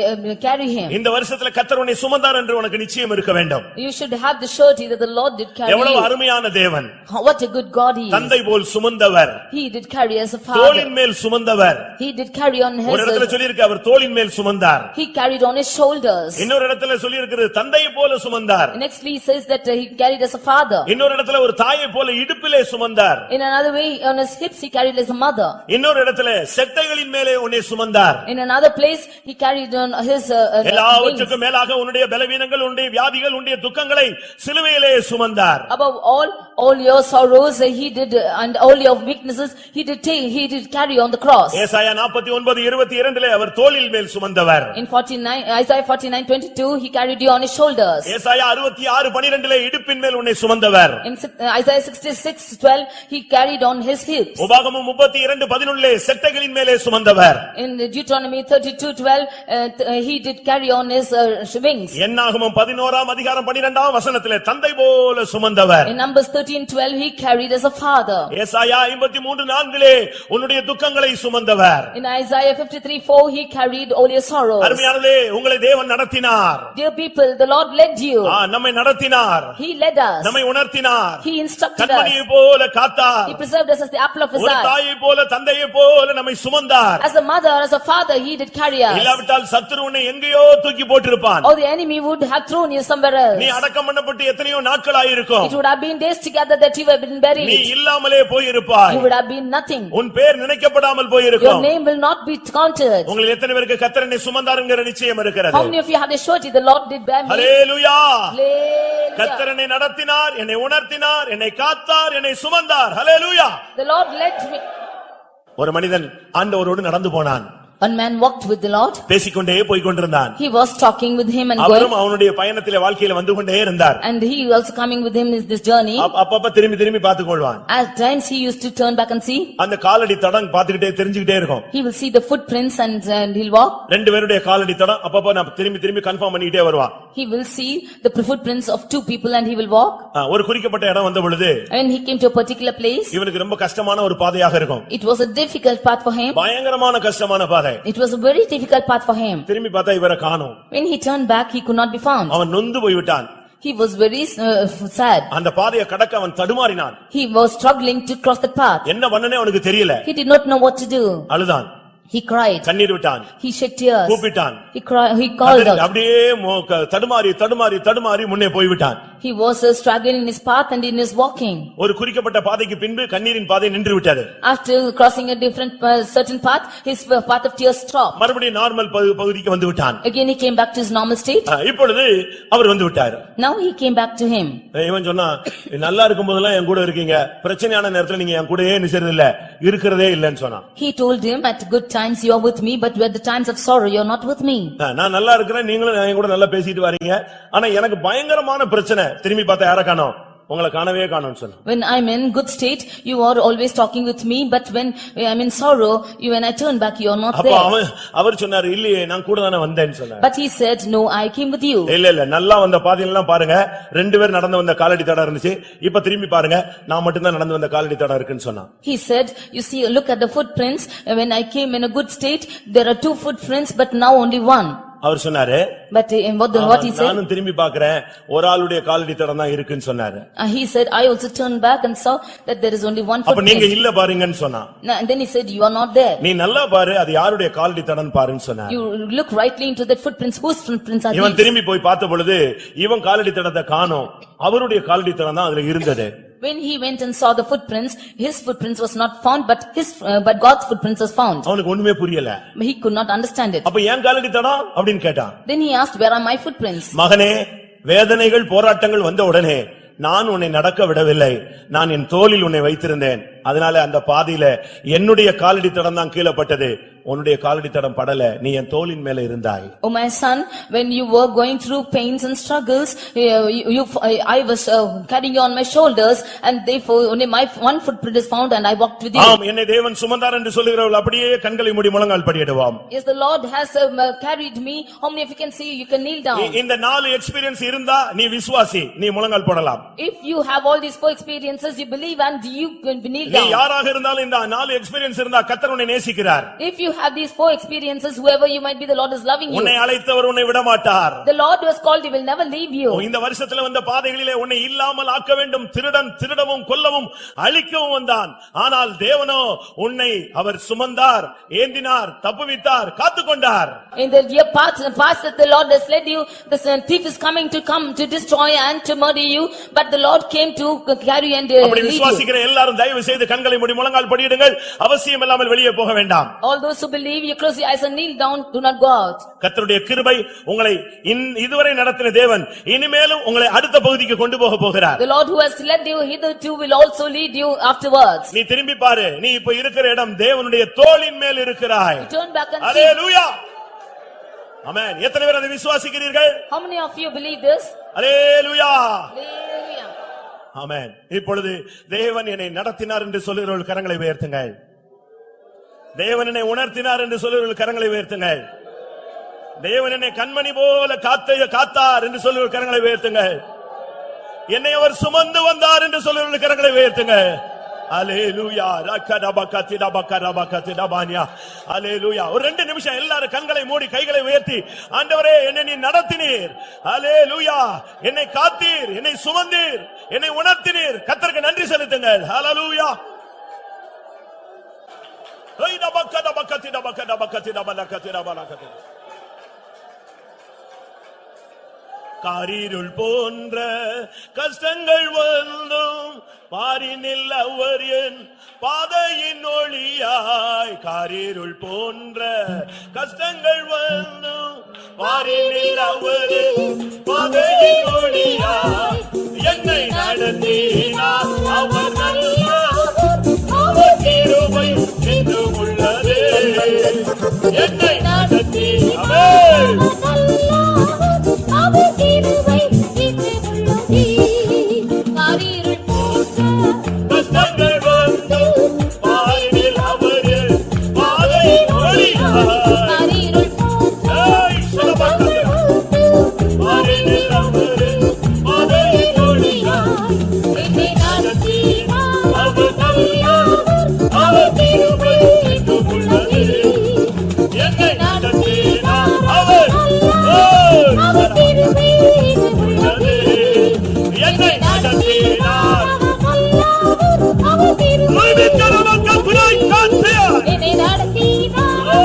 carry him. இந்த வருஷத்துல கர்த்தர் அவனை சுமந்தார் என்று உனக்கு நிச்சயம் இருக்க வேண்டும். You should have the surety that the Lord did carry எவ்வளவு you. அருமையான தேவன். What a good God he is. தந்தை போல் சுமந்தவர். He did carry as a father. தோளின் மேல் சுமந்தவர். He did carry on ஒரு இடத்துல his. சொல்லி இருக்கு அவர் தோளின் மேல் சுமந்தார். He carried on his shoulders. இன்னொரு இடத்துல சொல்லி இருக்குது தந்தையை போல சுமந்தார். Nextly he says that he carried as a father. இன்னொரு இடத்துல ஒரு தாயை போல இடுப்பிலே சுமந்தார். In another way, on his hips he carried as a mother. இன்னொரு இடத்துல செட்டைகளின் மேலே உன்னை சுமந்தார். In another place he carried on his wings. எல்லாவற்றுக்கும் மேலாக உன்னுடைய பலவீனங்கள், உன்னுடைய வியாதிகள், உன்னுடைய துக்கங்களை சிலுவையிலே சுமந்தார். Above all your sorrows he did, and all your weaknesses he did carry on the cross. ஏசாயா 49:22 அவர் தோளில் மேல் சுமந்தவர். In Isaiah 49:22 he carried you on his shoulders. ஏசாயா 66:12 இடுப்பின் மேல் உன்னை சுமந்தவர். In Isaiah 66:12 he carried on his hips. உபாகமம் 32:11 செட்டைகளின் மேலே சுமந்தவர். In Deuteronomy 32:12 he did carry on his wings. என்னாகமம் 11ஆம் அதிகாரம் 12ஆம் வசனத்திலே தந்தை போல சுமந்தவர். In Numbers 13:12 he carried as a father. ஏசாயா 53:4 உன்னுடைய துக்கங்களை சுமந்தவர். In Isaiah 53:4 he carried all your sorrows. அருமையானதே, உங்களை தேவன் நடத்தினார். Dear people, the Lord led you. நம்மை நடத்தினார். He led us. நம்மை உணர்த்தினார். He instructed கண்மணியை us. போல காத்தார். He preserved us as the apple of his ஒரு eye. தாயை போல தந்தையை போல நம்மை சுமந்தார். As a mother, as a father, he did carry us. இல்லாவிட்டால் சத்துரு உன்னை எங்கேயோ தூக்கி போட்டிருப்பான். Or the enemy would have thrown you somewhere else. நீ அடக்கம் பண்ணப்பட்டு எத்தனையோ நாட்களாய் இருக்கும். It would have been days together that you have been நீ buried. இல்லாமலே போயிருப்பாய். You would have been nothing. உன் பேர் நினைக்கப்படாமல் Your போயிருக்கும். name will not be counted. உங்களில் எத்தனை பேருக்கு கர்த்தர் என்னை சுமந்தாருங்கிற நிச்சயம் இருக்கிறது? How many of you had a surety the Lord did bear me? Hallelujah. Hallelujah. கர்த்தர் என்னை நடத்தினார், என்னை உணர்த்தினார், என்னை காத்தார், என்னை சுமந்தார். ஹல்லேலூயா. The Lord led me. ஒரு மனிதன் ஆண்டவரோடு நடந்து போனான். One man walked with the Lord. பேசிக்கொண்டே போய் கொண்டிருந்தான். He was talking with him and அவரும் going. அவனுடைய பயணத்திலே வாழ்க்கையில வந்து கொண்டே இருந்தார். And he also coming with him is this journey. அப்பப்ப திரும்பி திரும்பி பார்த்துக் கொள்வான். At times he used to turn back and see. அந்த காலடி தடம் பார்த்துக்கிட்டே தெரிஞ்சுக்கிட்டே இருக்கும். He will see the footprints and he'll walk. ரெண்டு பேருடைய காலடி தடம் அப்பப்ப நான் திரும்பி திரும்பி கன்ஃபார்ம் பண்ணிக்கிட்டே வருவான். He will see the footprints of two people and he will walk. ஒரு குறிக்கப்பட்ட இடம் வந்த பொழுது When he came to a particular place, இவனுக்கு ரொம்ப கஷ்டமான ஒரு பாதையாக இருக்கும். it was a difficult path for him. பயங்கரமான கஷ்டமான பாதை. It was a very difficult path for him. திரும்பி பார்த்தா இவரை காணோம். When he turned back, he could not be found. அவன் நொந்து போய்விட்டான். He was very sad. அந்த பாதையை கடக்க அவன் தடுமாறினான். He was struggling to cross the path. என்ன பண்ணனே அவனுக்கு தெரியல. He did not know what to do. அழுதான். He cried. கண்ணீர் விட்டான், He shed tears. கூப்பிட்டான். He called out. அப்படியே தடுமாறி முன்னே போய்விட்டான். He was struggling in his path and in his walking. ஒரு குறிக்கப்பட்ட பாதைக்கு பின்பு கண்ணீரின் பாதை நின்று விட்டது. After crossing a different certain path, his path of tears stopped. மறுபடியும் நார்மல் பகுதிக்கு வந்து விட்டான். Again he came back to his normal state. இப்பொழுது அவர் வந்து விட்டார். Now he came back to him. இவன் சொன்னா, நல்லா இருக்கும்போதெல்லாம் என் கூட இருக்கீங்க, பிரச்சனையான நேரத்துல நீங்க என் கூடயே நிக்கிறது இல்ல, இருக்கிறதே இல்லன்னு சொன்னான். He told him, at good times you are with me, but at the times of sorrow you are not with me. நான் நல்லா இருக்கிறேன், நீங்களும் என் கூட நல்லா பேசிட்டு வரீங்க, ஆனா எனக்கு பயங்கரமான பிரச்சனை. திரும்பி பார்த்தா யார காணோம்? உங்களை காணவே காணோம்னு சொன்னான். When I'm in good state, you are always talking with me, but when I'm in sorrow, when I turn back, you are not there. அப்ப அவர் சொன்னாரு, இல்லையே நான் கூட தானே வந்தேன்னு சொன்னார். But he said, no, I came with you. இல்ல நல்லா வந்த பாதையெல்லாம் பாருங்க, ரெண்டு பேர் நடந்து வந்த காலடி தடம் இருந்துச்சு, இப்ப திரும்பி பாருங்க, நான் மட்டும் தான் நடந்து வந்த காலடி தடம் இருக்குன்னு சொன்னான். He said, you see, look at the footprints. When I came in a good state, there are 2 footprints, but now only 1. அவர் சொன்னாரு, But what he said? நானும் திரும்பி பார்க்கிறேன், ஒரு ஆளுடைய காலடி தடம் தான் இருக்குன்னு சொன்னாரு. He said, I also turned back and saw that there is only 1 அப்ப நீங்க footprint. இல்ல பாருங்கன்னு சொன்னான். And then he said, you are not there. நீ நல்லா பாரு, அது யாருடைய காலடி தடம்னு பாருன்னு சொன்னார். You look rightly into that footprints. Whose footprints are இவன் these? திரும்பி போய் பார்த்த பொழுது இவன் காலடி தடத்தை காணோம், அவருடைய காலடி தடம் தான் அதுல இருந்தது. When he went and saw the footprints, his footprints was not found, but God's footprints was found. அவனுக்கு ஒண்ணுமே புரியல. He could not understand it. அப்ப ஏன் காலடி தடம் அப்படின்னு கேட்டான். Then he asked, where are my footprints? மகனே, வேதனைகள் போராட்டங்கள் வந்த உடனே நான் உன்னை நடக்க விடவில்லை, நான் என் தோளில் உன்னை வைத்திருந்தேன், அதனால அந்த பாதையில என்னுடைய காலடி தடம் தான் கீழே பட்டது, உன்னுடைய காலடி தடம் படல, நீ என் தோளின் மேல இருந்தாய். Oh my son, when you were going through pains and struggles, I was carrying you on my shoulders, and therefore only my 1 footprint is found and I walked with you. ஆம், என்னை தேவன் சுமந்தார் என்று சொல்லுகிறவர்கள் அப்படியே கண்களை மூடி முழங்கால் படியிடுவாம். Yes, the Lord has carried me. How many of you can see? You can kneel down. இந்த 4 எக்ஸ்பீரியன்ஸ் இருந்தா நீ விசுவாசி, நீ முழங்கால் போடலாம். If you have all these 4 experiences, you believe and you can kneel நீ down. யாராக இருந்தாலும் இந்த 4 எக்ஸ்பீரியன்ஸ் இருந்தா கர்த்தர் உன்னை நேசிக்கிறார். If you have these 4 experiences, whoever you might be, the Lord is loving you. உன்னை அழைத்தவர் உன்னை விட மாட்டார். The Lord who has called you will never leave you. இந்த வருஷத்துல வந்த பாதைகளிலே உன்னை இல்லாமல் ஆக்க வேண்டும், திருடன் திருடவும் கொல்லவும் அழிக்கவும் வந்தான், ஆனால் தேவனோ உன்னை அவர் சுமந்தார், ஏந்தினார், தப்புவித்தார், காத்துக்கொண்டார். In the year past that the Lord has led you, the thief is coming to destroy and to murder you, but the Lord came to carry and அப்படி lead you. விசுவாசிக்கிற எல்லாரும் தயவு செய்து கண்களை மூடி முழங்கால் படியிடுங்கள், அவசியம் இல்லாமல் வெளியே போக வேண்டாம். All those who believe, you close your eyes and kneel down, do not go out. கர்த்தருடைய கிருபை உங்களை இதுவரை நடத்தின தேவன் இனிமேலும் உங்களை அடுத்த பகுதிக்கு கொண்டு போக போகிறார். The Lord who has led you hitherto will also lead you afterwards. நீ திரும்பி பாரு, நீ இப்ப இருக்கிற இடம் தேவனுடைய தோளின் மேல் இருக்கிறாய். Turn back and see. அல்லேலூயா, ஆமென். எத்தனை பேர் அதை விசுவாசிக்கிறீர்கள்? How many of you believe this? Hallelujah, Hallelujah. ஆமென். இப்பொழுது தேவன் என்னை நடத்தினார் என்று சொல்லுகிறவர்கள் கரங்களை உயர்த்துங்கள். தேவன் என்னை உணர்த்தினார் என்று சொல்லுகிறவர்கள் கரங்களை உயர்த்துங்கள். தேவன் என்னை கண்மணி போல காத்தார் என்று சொல்லுகிறவர்கள் கரங்களை உயர்த்துங்கள். என்னை அவர் சுமந்து வந்தார் என்று சொல்லுகிறவர்கள் கரங்களை உயர்த்துங்கள். அல்லேலூயா, ரக்கடபகதிடபகரபகதிடபானியா. அல்லேலூயா. ஒரு 2 நிமிஷம் எல்லாரும் கண்களை மூடி கைகளை உயர்த்தி, ஆண்டவரே என்னை நீ நடத்தினீர், அல்லேலூயா, என்னை காத்தீர், என்னை சுமந்தீர், என்னை உணர்த்தினீர், கர்த்தருக்கு நன்றி செலுத்துங்கள். அல்லேலூயா. காரிருள் போன்ற கஷ்டங்கள் வந்தும் பாரினில் அவர் என் பாதையின் ஒளியாய். காரிருள் போன்ற கஷ்டங்கள் வந்தும் பாரினில் அவர் என் பாதையின் ஒளியாய். என்னை நடத்தினார் அவர் நல்லவர், அவர் கிருபை என்றும் உள்ளது. என்னை நடத்தி ஆமென். கஷ்டங்கள் வந்து பாரினில் அவர் என் பாதையின் ஒளியாய். ஏய் சொல்லப்பட்டது, பாரினில் அவர் என் பாதையின் ஒளியாய். என்னை நடத்தினார் அவர் நல்லவர், அவர் கிருபை என்றும் உள்ளது. என்னை நடத்தினார் அவர் கிருபை என்றும் உள்ளது. என்னை நடத்தினார் அவர் கிருபை. என்னை நடத்தினார்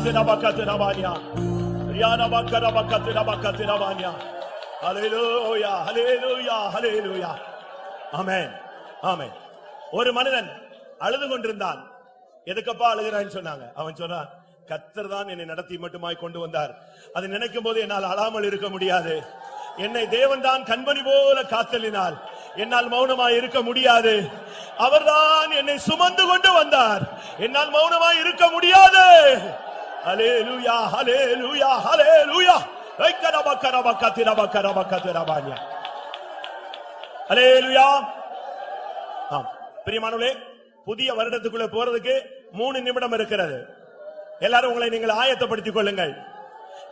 Rikadabakatirabakatirabania. Riyanabakarabakatirabakatirabania. Hallelujah, hallelujah, hallelujah. Amen, amen. ஒரு மனிதன் அழுது கொண்டிருந்தான். எதுக்கப்பா அழுகிறான்னு சொன்னாங்க. அவன் சொன்னான், கர்த்தர் தான் என்னை நடத்தி மட்டுமாய் கொண்டு வந்தார். அதை நினைக்கும் போது என்னால் அழாமல் இருக்க முடியாது. என்னை தேவன் தான் கண்மணி போல காத்தலினால் என்னால் மௌனமாய் இருக்க முடியாது. அவர்தான் என்னை சுமந்து கொண்டு வந்தார். என்னால் மௌனமாய் இருக்க முடியாது. ஹல்லேலூயா, ஹல்லேலூயா, ஹல்லேலூயா. ஐக்கரபக்கரபக்கதிரபக்கரபக்கதிரபானியா. ஹல்லேலூயா. ஆம் பிரியமானவர்களே, புதிய வருடத்துக்குள்ள போறதுக்கு 3 நிமிடம் இருக்கிறது. எல்லாரும் உங்களை நீங்கள் ஆயத்தப்படுத்திக் கொள்ளுங்கள்.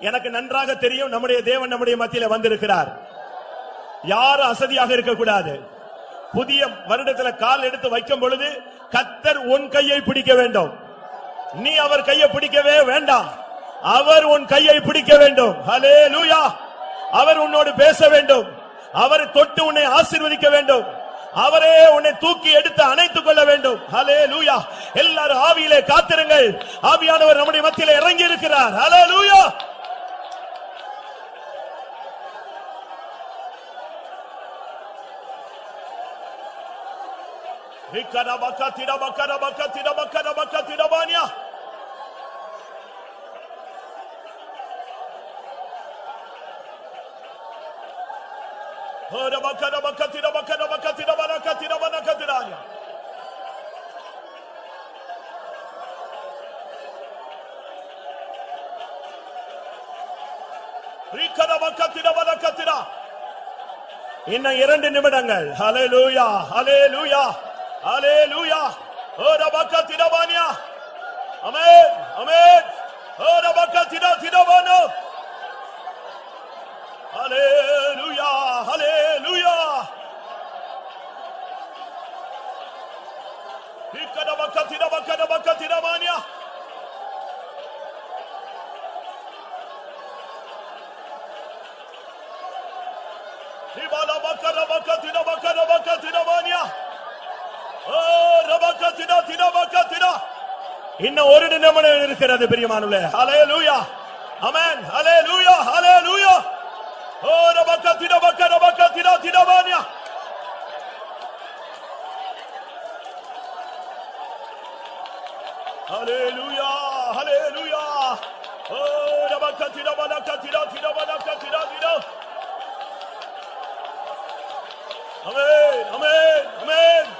எனக்கு நன்றாக தெரியும் நம்முடைய தேவன் நம்முடைய மத்தியில வந்திருக்கிறார். யாரும் அசதியாக இருக்கக்கூடாது. புதிய வருடத்துல கால் எடுத்து வைக்கும் பொழுது கர்த்தர் உன் கையை பிடிக்க வேண்டும். நீ அவர் கையை பிடிக்கவே வேண்டாம். அவர் உன் கையை பிடிக்க வேண்டும். ஹல்லேலூயா. அவர் உன்னோடு பேச வேண்டும். அவரை தொட்டு உன்னை ஆசீர்வதிக்க வேண்டும். அவரே உன்னை தூக்கி எடுத்து அணைத்துக் கொள்ள வேண்டும். ஹல்லேலூயா. எல்லாரும் ஆவியிலே காத்திருங்கள். ஆவியானவர் நம்முடைய மத்தியிலே இறங்கி இருக்கிறார். ஹல்லேலூயா. Rikadabakatirabakatirabakatirabakatirabania. Horabakatirabakatirabakatirabakatirabakatirabakatirabakatirabania. Rikadabakatirabakatira. இன்னும் 2 நிமிடங்கள். ஹல்லேலூயா, ஹல்லேலூயா, ஹல்லேலூயா. ஓரபக்கதிரபானியா. ஆமென், ஆமென். ஓரபக்கதிரதிரபானோ. ஹல்லேலூயா, ஹல்லேலூயா. Rikadabakatirabakatirabakatirabania. Ribalabakatirabakatirabakatirabania. இன்னும் 1 நிமிடம் இருக்கிறது பிரியமானவர்களே. ஹல்லேலூயா, ஆமென், ஹல்லேலூயா, ஹல்லேலூயா. ஓ ரபக்கதிரபக்கரபக்கதிரதிரபானியா. ஹல்லேலூயா, ஹல்லேலூயா. ஓ ரபக்கதிரபக்கதிரபக்கதிரதிரபக்கதிரதிர. ஆமென், ஆமென், ஆமென்.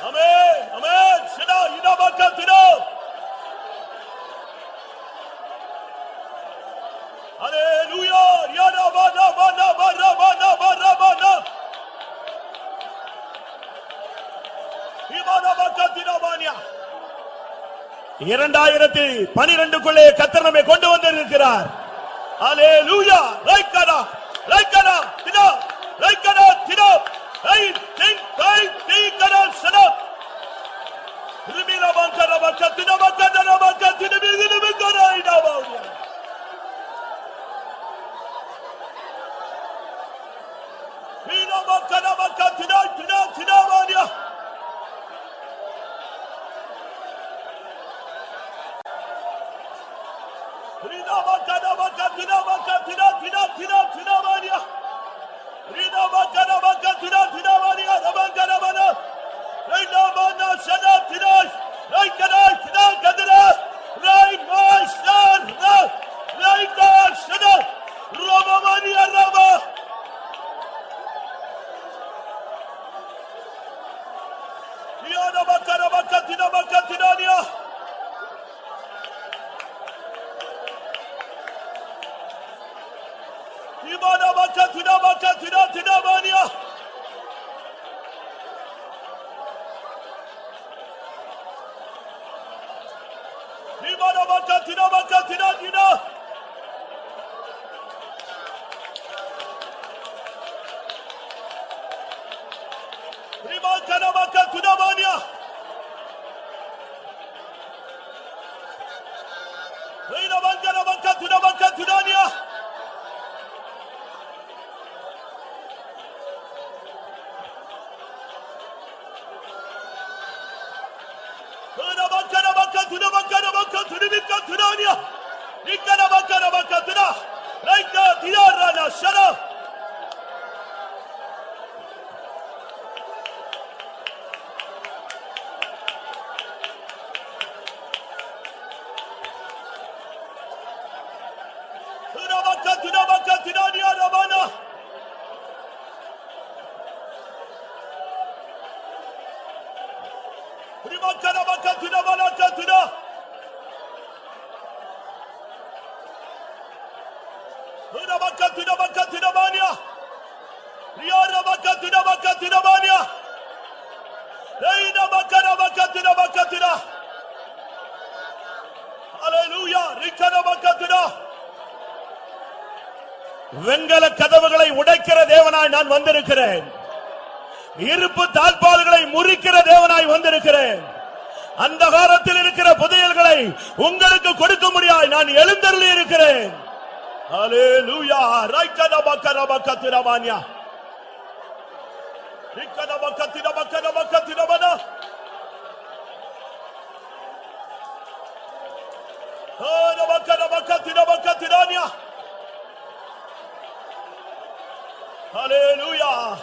Amen, amen. Shida, inabakatira. Hallelujah. Yana bana bana bana bana bana bana. Ibana bakatira bania. 2012க்குள்ளே கர்த்தர் நம்மை கொண்டு வந்திருக்கிறார். ஹல்லேலூயா. ரைக்கடா, ரைக்கடா, திடா, ரைக்கடா, திடா. Hey, think, sana. Rimila bankara bakatina bakana bakatina bigina bigana ida bauya. Ina bakana bakatina tina tina bauya. Ina bakana bakatina bakatina tina tina tina bauya. Rida bakana bakatina tina bauya. Bakana bana. Rida bana sana tina. Right kana tina kadra. Right master. Right sana. Rama mania rama. Yana bakana bakatina bakatina niya. Ibana bakatina bakatina tina mania. வெண்கல கதவுகளை உடைக்கிற தேவனாய் நான் வந்திருக்கிறேன். இருப்பு தாழ்பால்களை முறிக்கிற தேவனாய் வந்திருக்கிறேன். அந்தகாரத்தில் இருக்கிற புதையல்களை உங்களுக்கு கொடுக்க முடியாது நான் எழுந்தருளி இருக்கிறேன். ஹல்லேலூயா. ரைக்கனபக்கரபக்கத்திரவான்யா ரிக்கனபக்கத்திரபக்கரபக்கத்திரவனா ஹோரபக்கரபக்கத்திரபக்கத்திரவான்யா. ஹல்லேலூயா.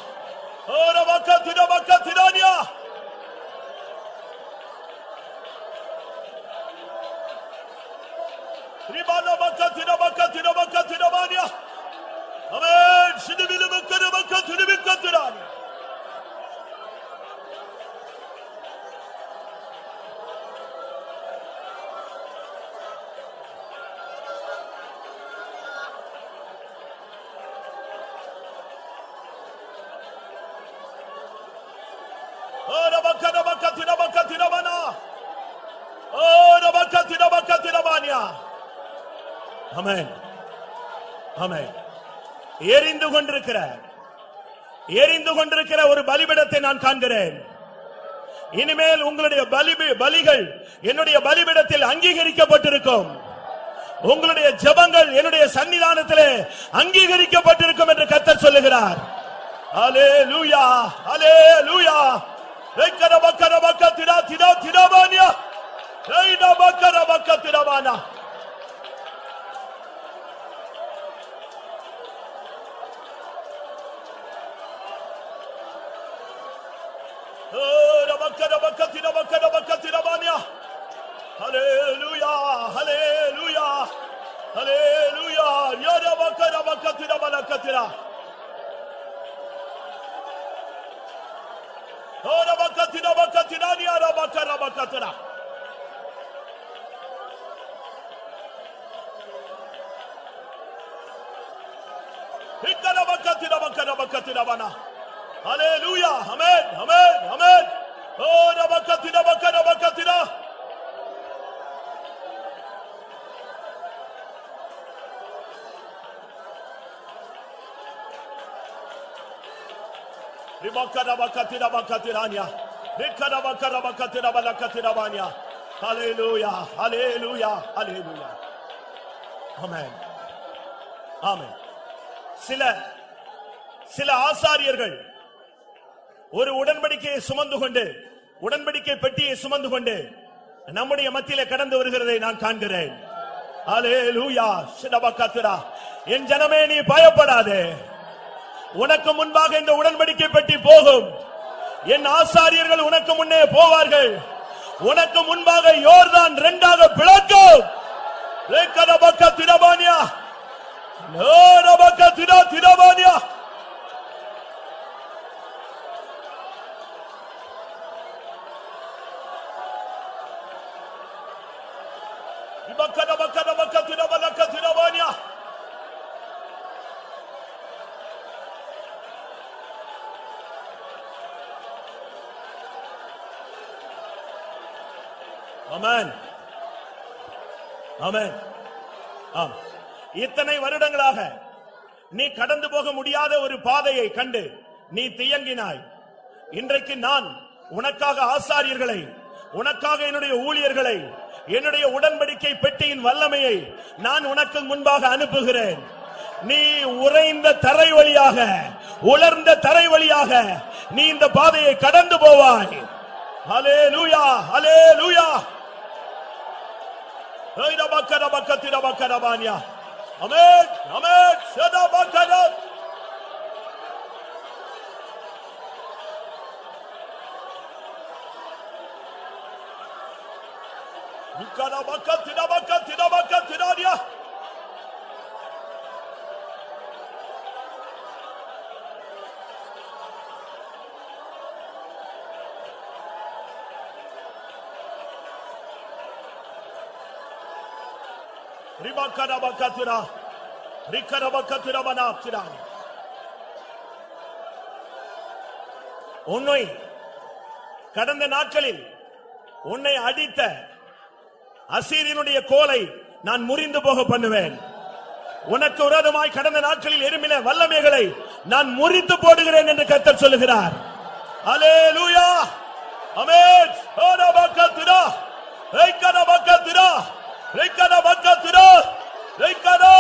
ஹோரபக்கத்திரபக்கத்திரவான்யா. ரிபாலபக்கத்திரபக்கத்திரபக்கத்திரவான்யா. ஆமென். சிதுவிலுபக்கரபக்கத்திரபக்கத்திரவான்யா. ஓரபக்கரபக்கத்திரபக்கத்திரவனா. ஓரபக்கத்திரபக்கத்திரவான்யா. ஆமென். ஆமென். எரிந்து கொண்டிருக்கிற ஒரு பலிபீடத்தை நான் காண்கிறேன். இனிமேல் உங்களுடைய பலிகள் என்னுடைய பலிபீடத்தில் அங்கீகரிக்கப்பட்டிருக்கும். உங்களுடைய ஜெபங்கள் என்னுடைய சன்னிதானத்திலே அங்கீகரிக்கப்பட்டிருக்கும் என்று கர்த்தர் சொல்லுகிறார். ஹல்லேலூயா. ஹல்லேலூயா. ரெக்கரபக்கரபக்கத்திரபக்கத்திரவான்யா. ரெய்னபக்கரபக்கத்திரவானா. Hallelujah, hallelujah, hallelujah. Yarabakarabaktira balakatira. Orabakatira bakatira yarabakarabaktira. Hikkarabakatira bakarabaktira bana. Hallelujah, amen, amen, amen. Orabakatira bakarabaktira. Ribakarabaktira Rikarabaktira balakatirabanya. Hallelujah, hallelujah, hallelujah. Amen. Amen. சில ஆசாரியர்கள் ஒரு உடன்படிக்கையை சுமந்து கொண்டு உடன்படிக்கை பெட்டியை சுமந்து கொண்டு நம்முடைய மத்தியிலே கடந்து வருகிறதை நான் காண்கிறேன். ஹல்லேலூயா. ஷிடபக்கத்திரா. என் ஜனமே நீ பயப்படாதே. உனக்கு முன்பாக இந்த உடன்படிக்கை பெட்டி போகும். என் ஆசாரியர்கள் உனக்கு முன்னே போவார்கள். உனக்கு முன்பாக யோர்தான் இரண்டாக பிளக்கும். ரெக்கரபக்கத்திரபானியா. நோரபக்கத்திரபானியா. Ribakarabaktira. Amen. ஆமென். ஆம். இத்தனை வருடங்களாக நீ கடந்து போக முடியாத ஒரு பாதையை கண்டு நீ தியங்கினாய். இன்றைக்கு நான் உனக்காக ஆசாரியர்களை, உனக்காக என்னுடைய ஊழியர்களை, என்னுடைய உடன்படிக்கை பெட்டியின் வல்லமையை நான் உனக்கு முன்பாக அனுப்புகிறேன். நீ உறைந்த தரை வழியாக, உலர்ந்த தரை வழியாக நீ இந்த பாதையை கடந்து போவாய். ஹல்லேலூயா, ஹல்லேலூயா. ஐரபக்கரபக்கத்திரபக்கரபானியா. ஆமென், ஆமென். சதபக்கர. உக்கரபக்கத்திரபக்கத்திரபக்கத்திரானியா. ரிபக்கரபக்கத்திரா. ரிக்கரபக்கத்திரபனாப்திரானி. உன்னை கடந்த நாட்களில் உன்னை அடித்த அசீரியனுடைய கோலை நான் முறிந்து போக பண்ணுவேன். உனக்கு விரோதமாய் கடந்த நாட்களில் எருமின வல்லமைகளை நான் முறித்து போடுகிறேன் என்று கர்த்தர் சொல்லுகிறார். ஹல்லேலூயா, ஆமென். ஓரபக்கத்திரா, ரைக்கரபக்கத்திரா, ரைக்கரபக்கத்திரா, ரைக்கரோ.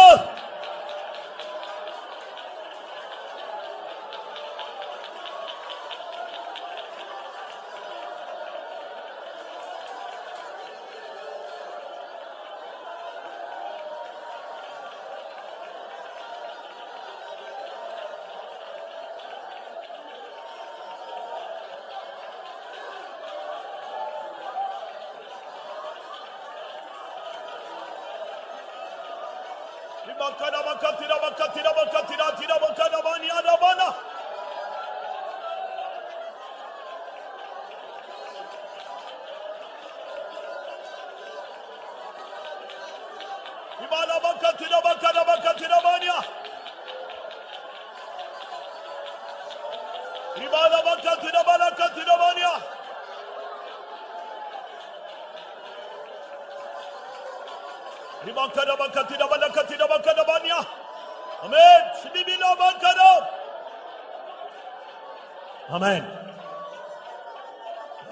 ஆமென்,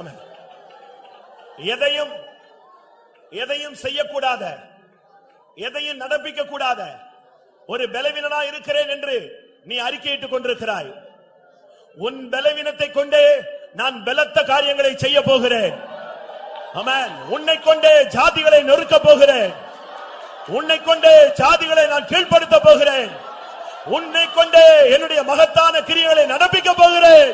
ஆமென். எதையும் செய்யக்கூடாத, எதையும் நடப்பிக்க கூடாத ஒரு பலவீனனா இருக்கிறேன் என்று நீ அறிக்கையிட்டுக் கொண்டிருக்கிறாய். உன் பலவீனத்தை கொண்டே நான் பலத்த காரியங்களை செய்ய போகிறேன். ஆமென். உன்னை கொண்டே ஜாதிகளை நொறுக்க போகிறேன். உன்னை கொண்டே ஜாதிகளை நான் கீழ்ப்படுத்த போகிறேன். உன்னை கொண்டே என்னுடைய மகத்தான கிரியைகளை நடப்பிக்க போகிறேன்.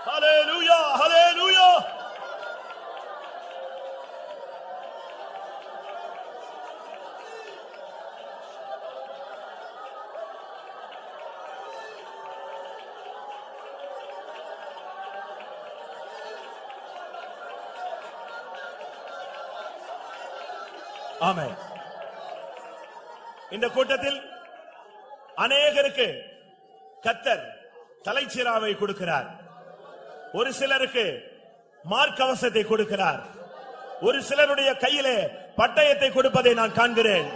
Hallelujah, hallelujah. ஆமென். இந்த கூட்டத்தில் அநேகருக்கு கர்த்தர் தலைச்சீராவை கொடுக்கிறார். ஒரு சிலருக்கு மார்க்கவசத்தை கொடுக்கிறார். ஒரு சிலருடைய கையிலே பட்டயத்தை கொடுப்பதை நான் காண்கிறேன்.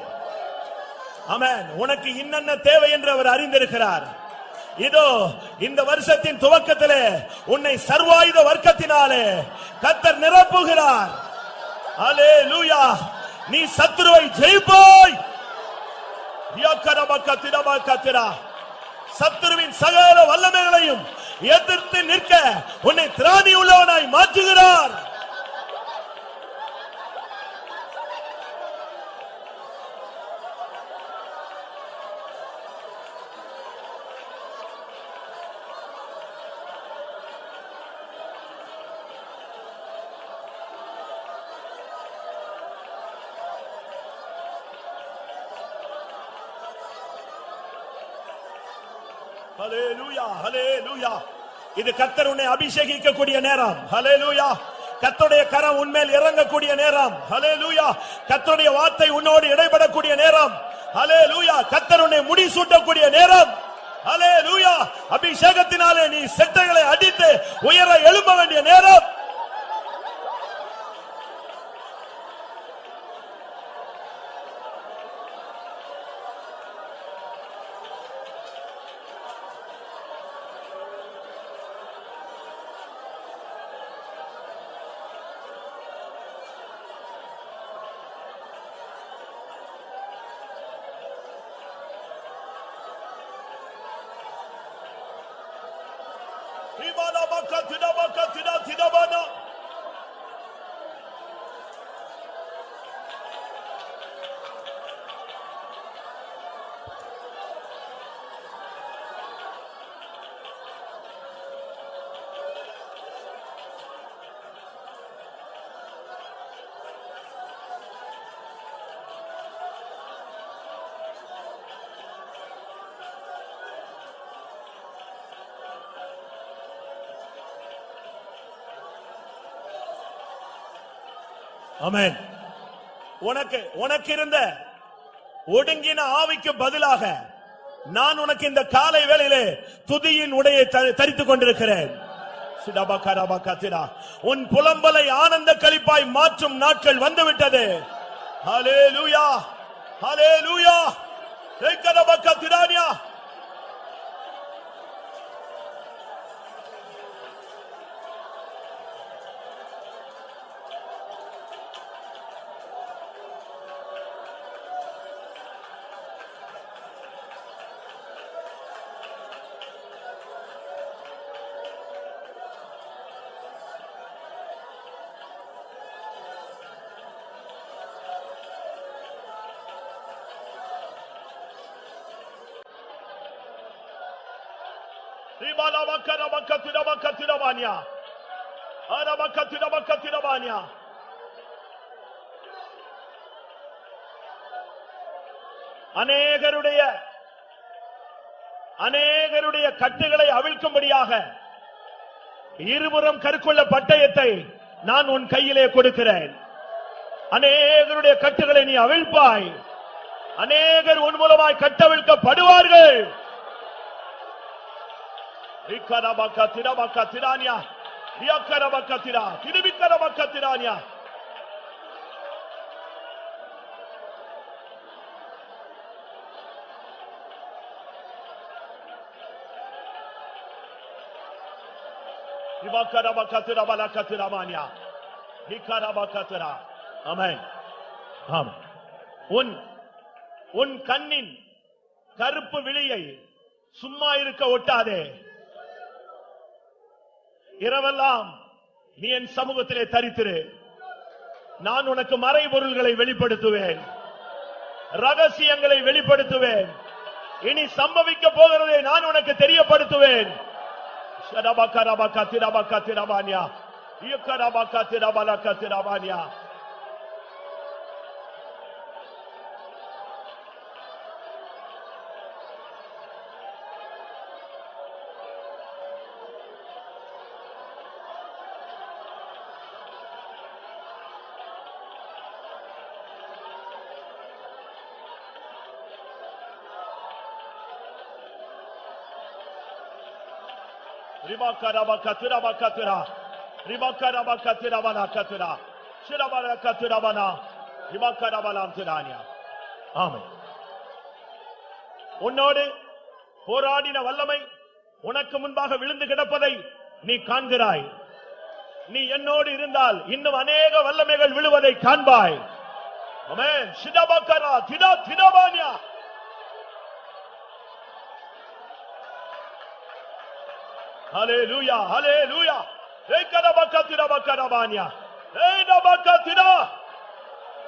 ஆமென். உனக்கு இன்னென்ன தேவை என்று அவர் அறிந்திருக்கிறார். இதோ இந்த வருஷத்தின் துவக்கத்திலே உன்னை சர்வாயுத வர்க்கத்தினாலே கர்த்தர் நிரப்புகிறார். அல்லேலூயா. நீ சத்துருவை ஜெயிப்பாய். சத்துருவின் சகல வல்லமைகளையும் எதிர்த்து நிற்க உன்னை திராணி உள்ளவனாய் மாற்றுகிறார். ஹல்லேலூயா, ஹல்லேலூயா. இது கர்த்தர் உன்னை அபிஷேகிக்கக்கூடிய நேரம். ஹல்லேலூயா. கர்த்தருடைய கரம் உன்மேல் இறங்கக்கூடிய நேரம். ஹல்லேலூயா. கர்த்தருடைய வார்த்தை உன்னோடு இடைபடக்கூடிய நேரம். ஹல்லேலூயா. கர்த்தர் உன்னை முடிசூட்டக்கூடிய நேரம். ஹல்லேலூயா. அபிஷேகத்தினாலே நீ செட்டைகளை அடித்து உயர எழும்ப வேண்டிய நேரம். ஆமென். உனக்கு இருந்த ஒடுங்கின ஆவிக்கு பதிலாக நான் உனக்கு இந்த காலை வேளையிலே துதியின் உடையை தரித்துக் கொண்டிருக்கிறேன். உன் புலம்பலை ஆனந்த களிப்பாய் மாற்றும் நாட்கள் வந்துவிட்டது. ஹல்லேலூயா, ஹல்லேலூயா. அநேகருடைய கட்டுகளை அவிழ்க்கும்படியாக இருபுறம் கருக்குள்ள பட்டயத்தை நான் உன் கையிலே கொடுக்கிறேன். அநேகருடைய கட்டுகளை நீ அவிழ்ப்பாய். அநேகர் உன் மூலமாய் கட்டவிழ்க்கப்படுவார்கள். உன் கண்ணின் கருப்பு விழியை சும்மா இருக்க ஒட்டாதே. இரவெல்லாம் நீ என் சமூகத்திலே தரித்திரு. நான் உனக்கு மறைபொருள்களை வெளிப்படுத்துவேன், ரகசியங்களை வெளிப்படுத்துவேன். இனி சம்பவிக்க போகிறதை நான் உனக்கு தெரியப்படுத்துவேன். சிரபரகத்துரபனா இவக்கரபலாம் திரானியா. ஆமென். உன்னோடு போராடின வல்லமை உனக்கு முன்பாக விழுந்து கிடப்பதை நீ காண்கிறாய். நீ என்னோடு இருந்தால் இன்னும் அநேக வல்லமைகள் விழுவதை காண்பாய். ஆமென். சிதபக்கரா திதா திதபானியா. ஹalleluya ஹalleluya. ஏகரபக்கத்திரபக்கரபானியா. ஏடபக்கத்திரா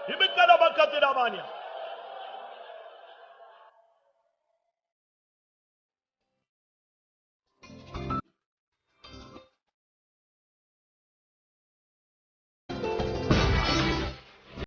இபிக்கரபக்கத்திரபானியா.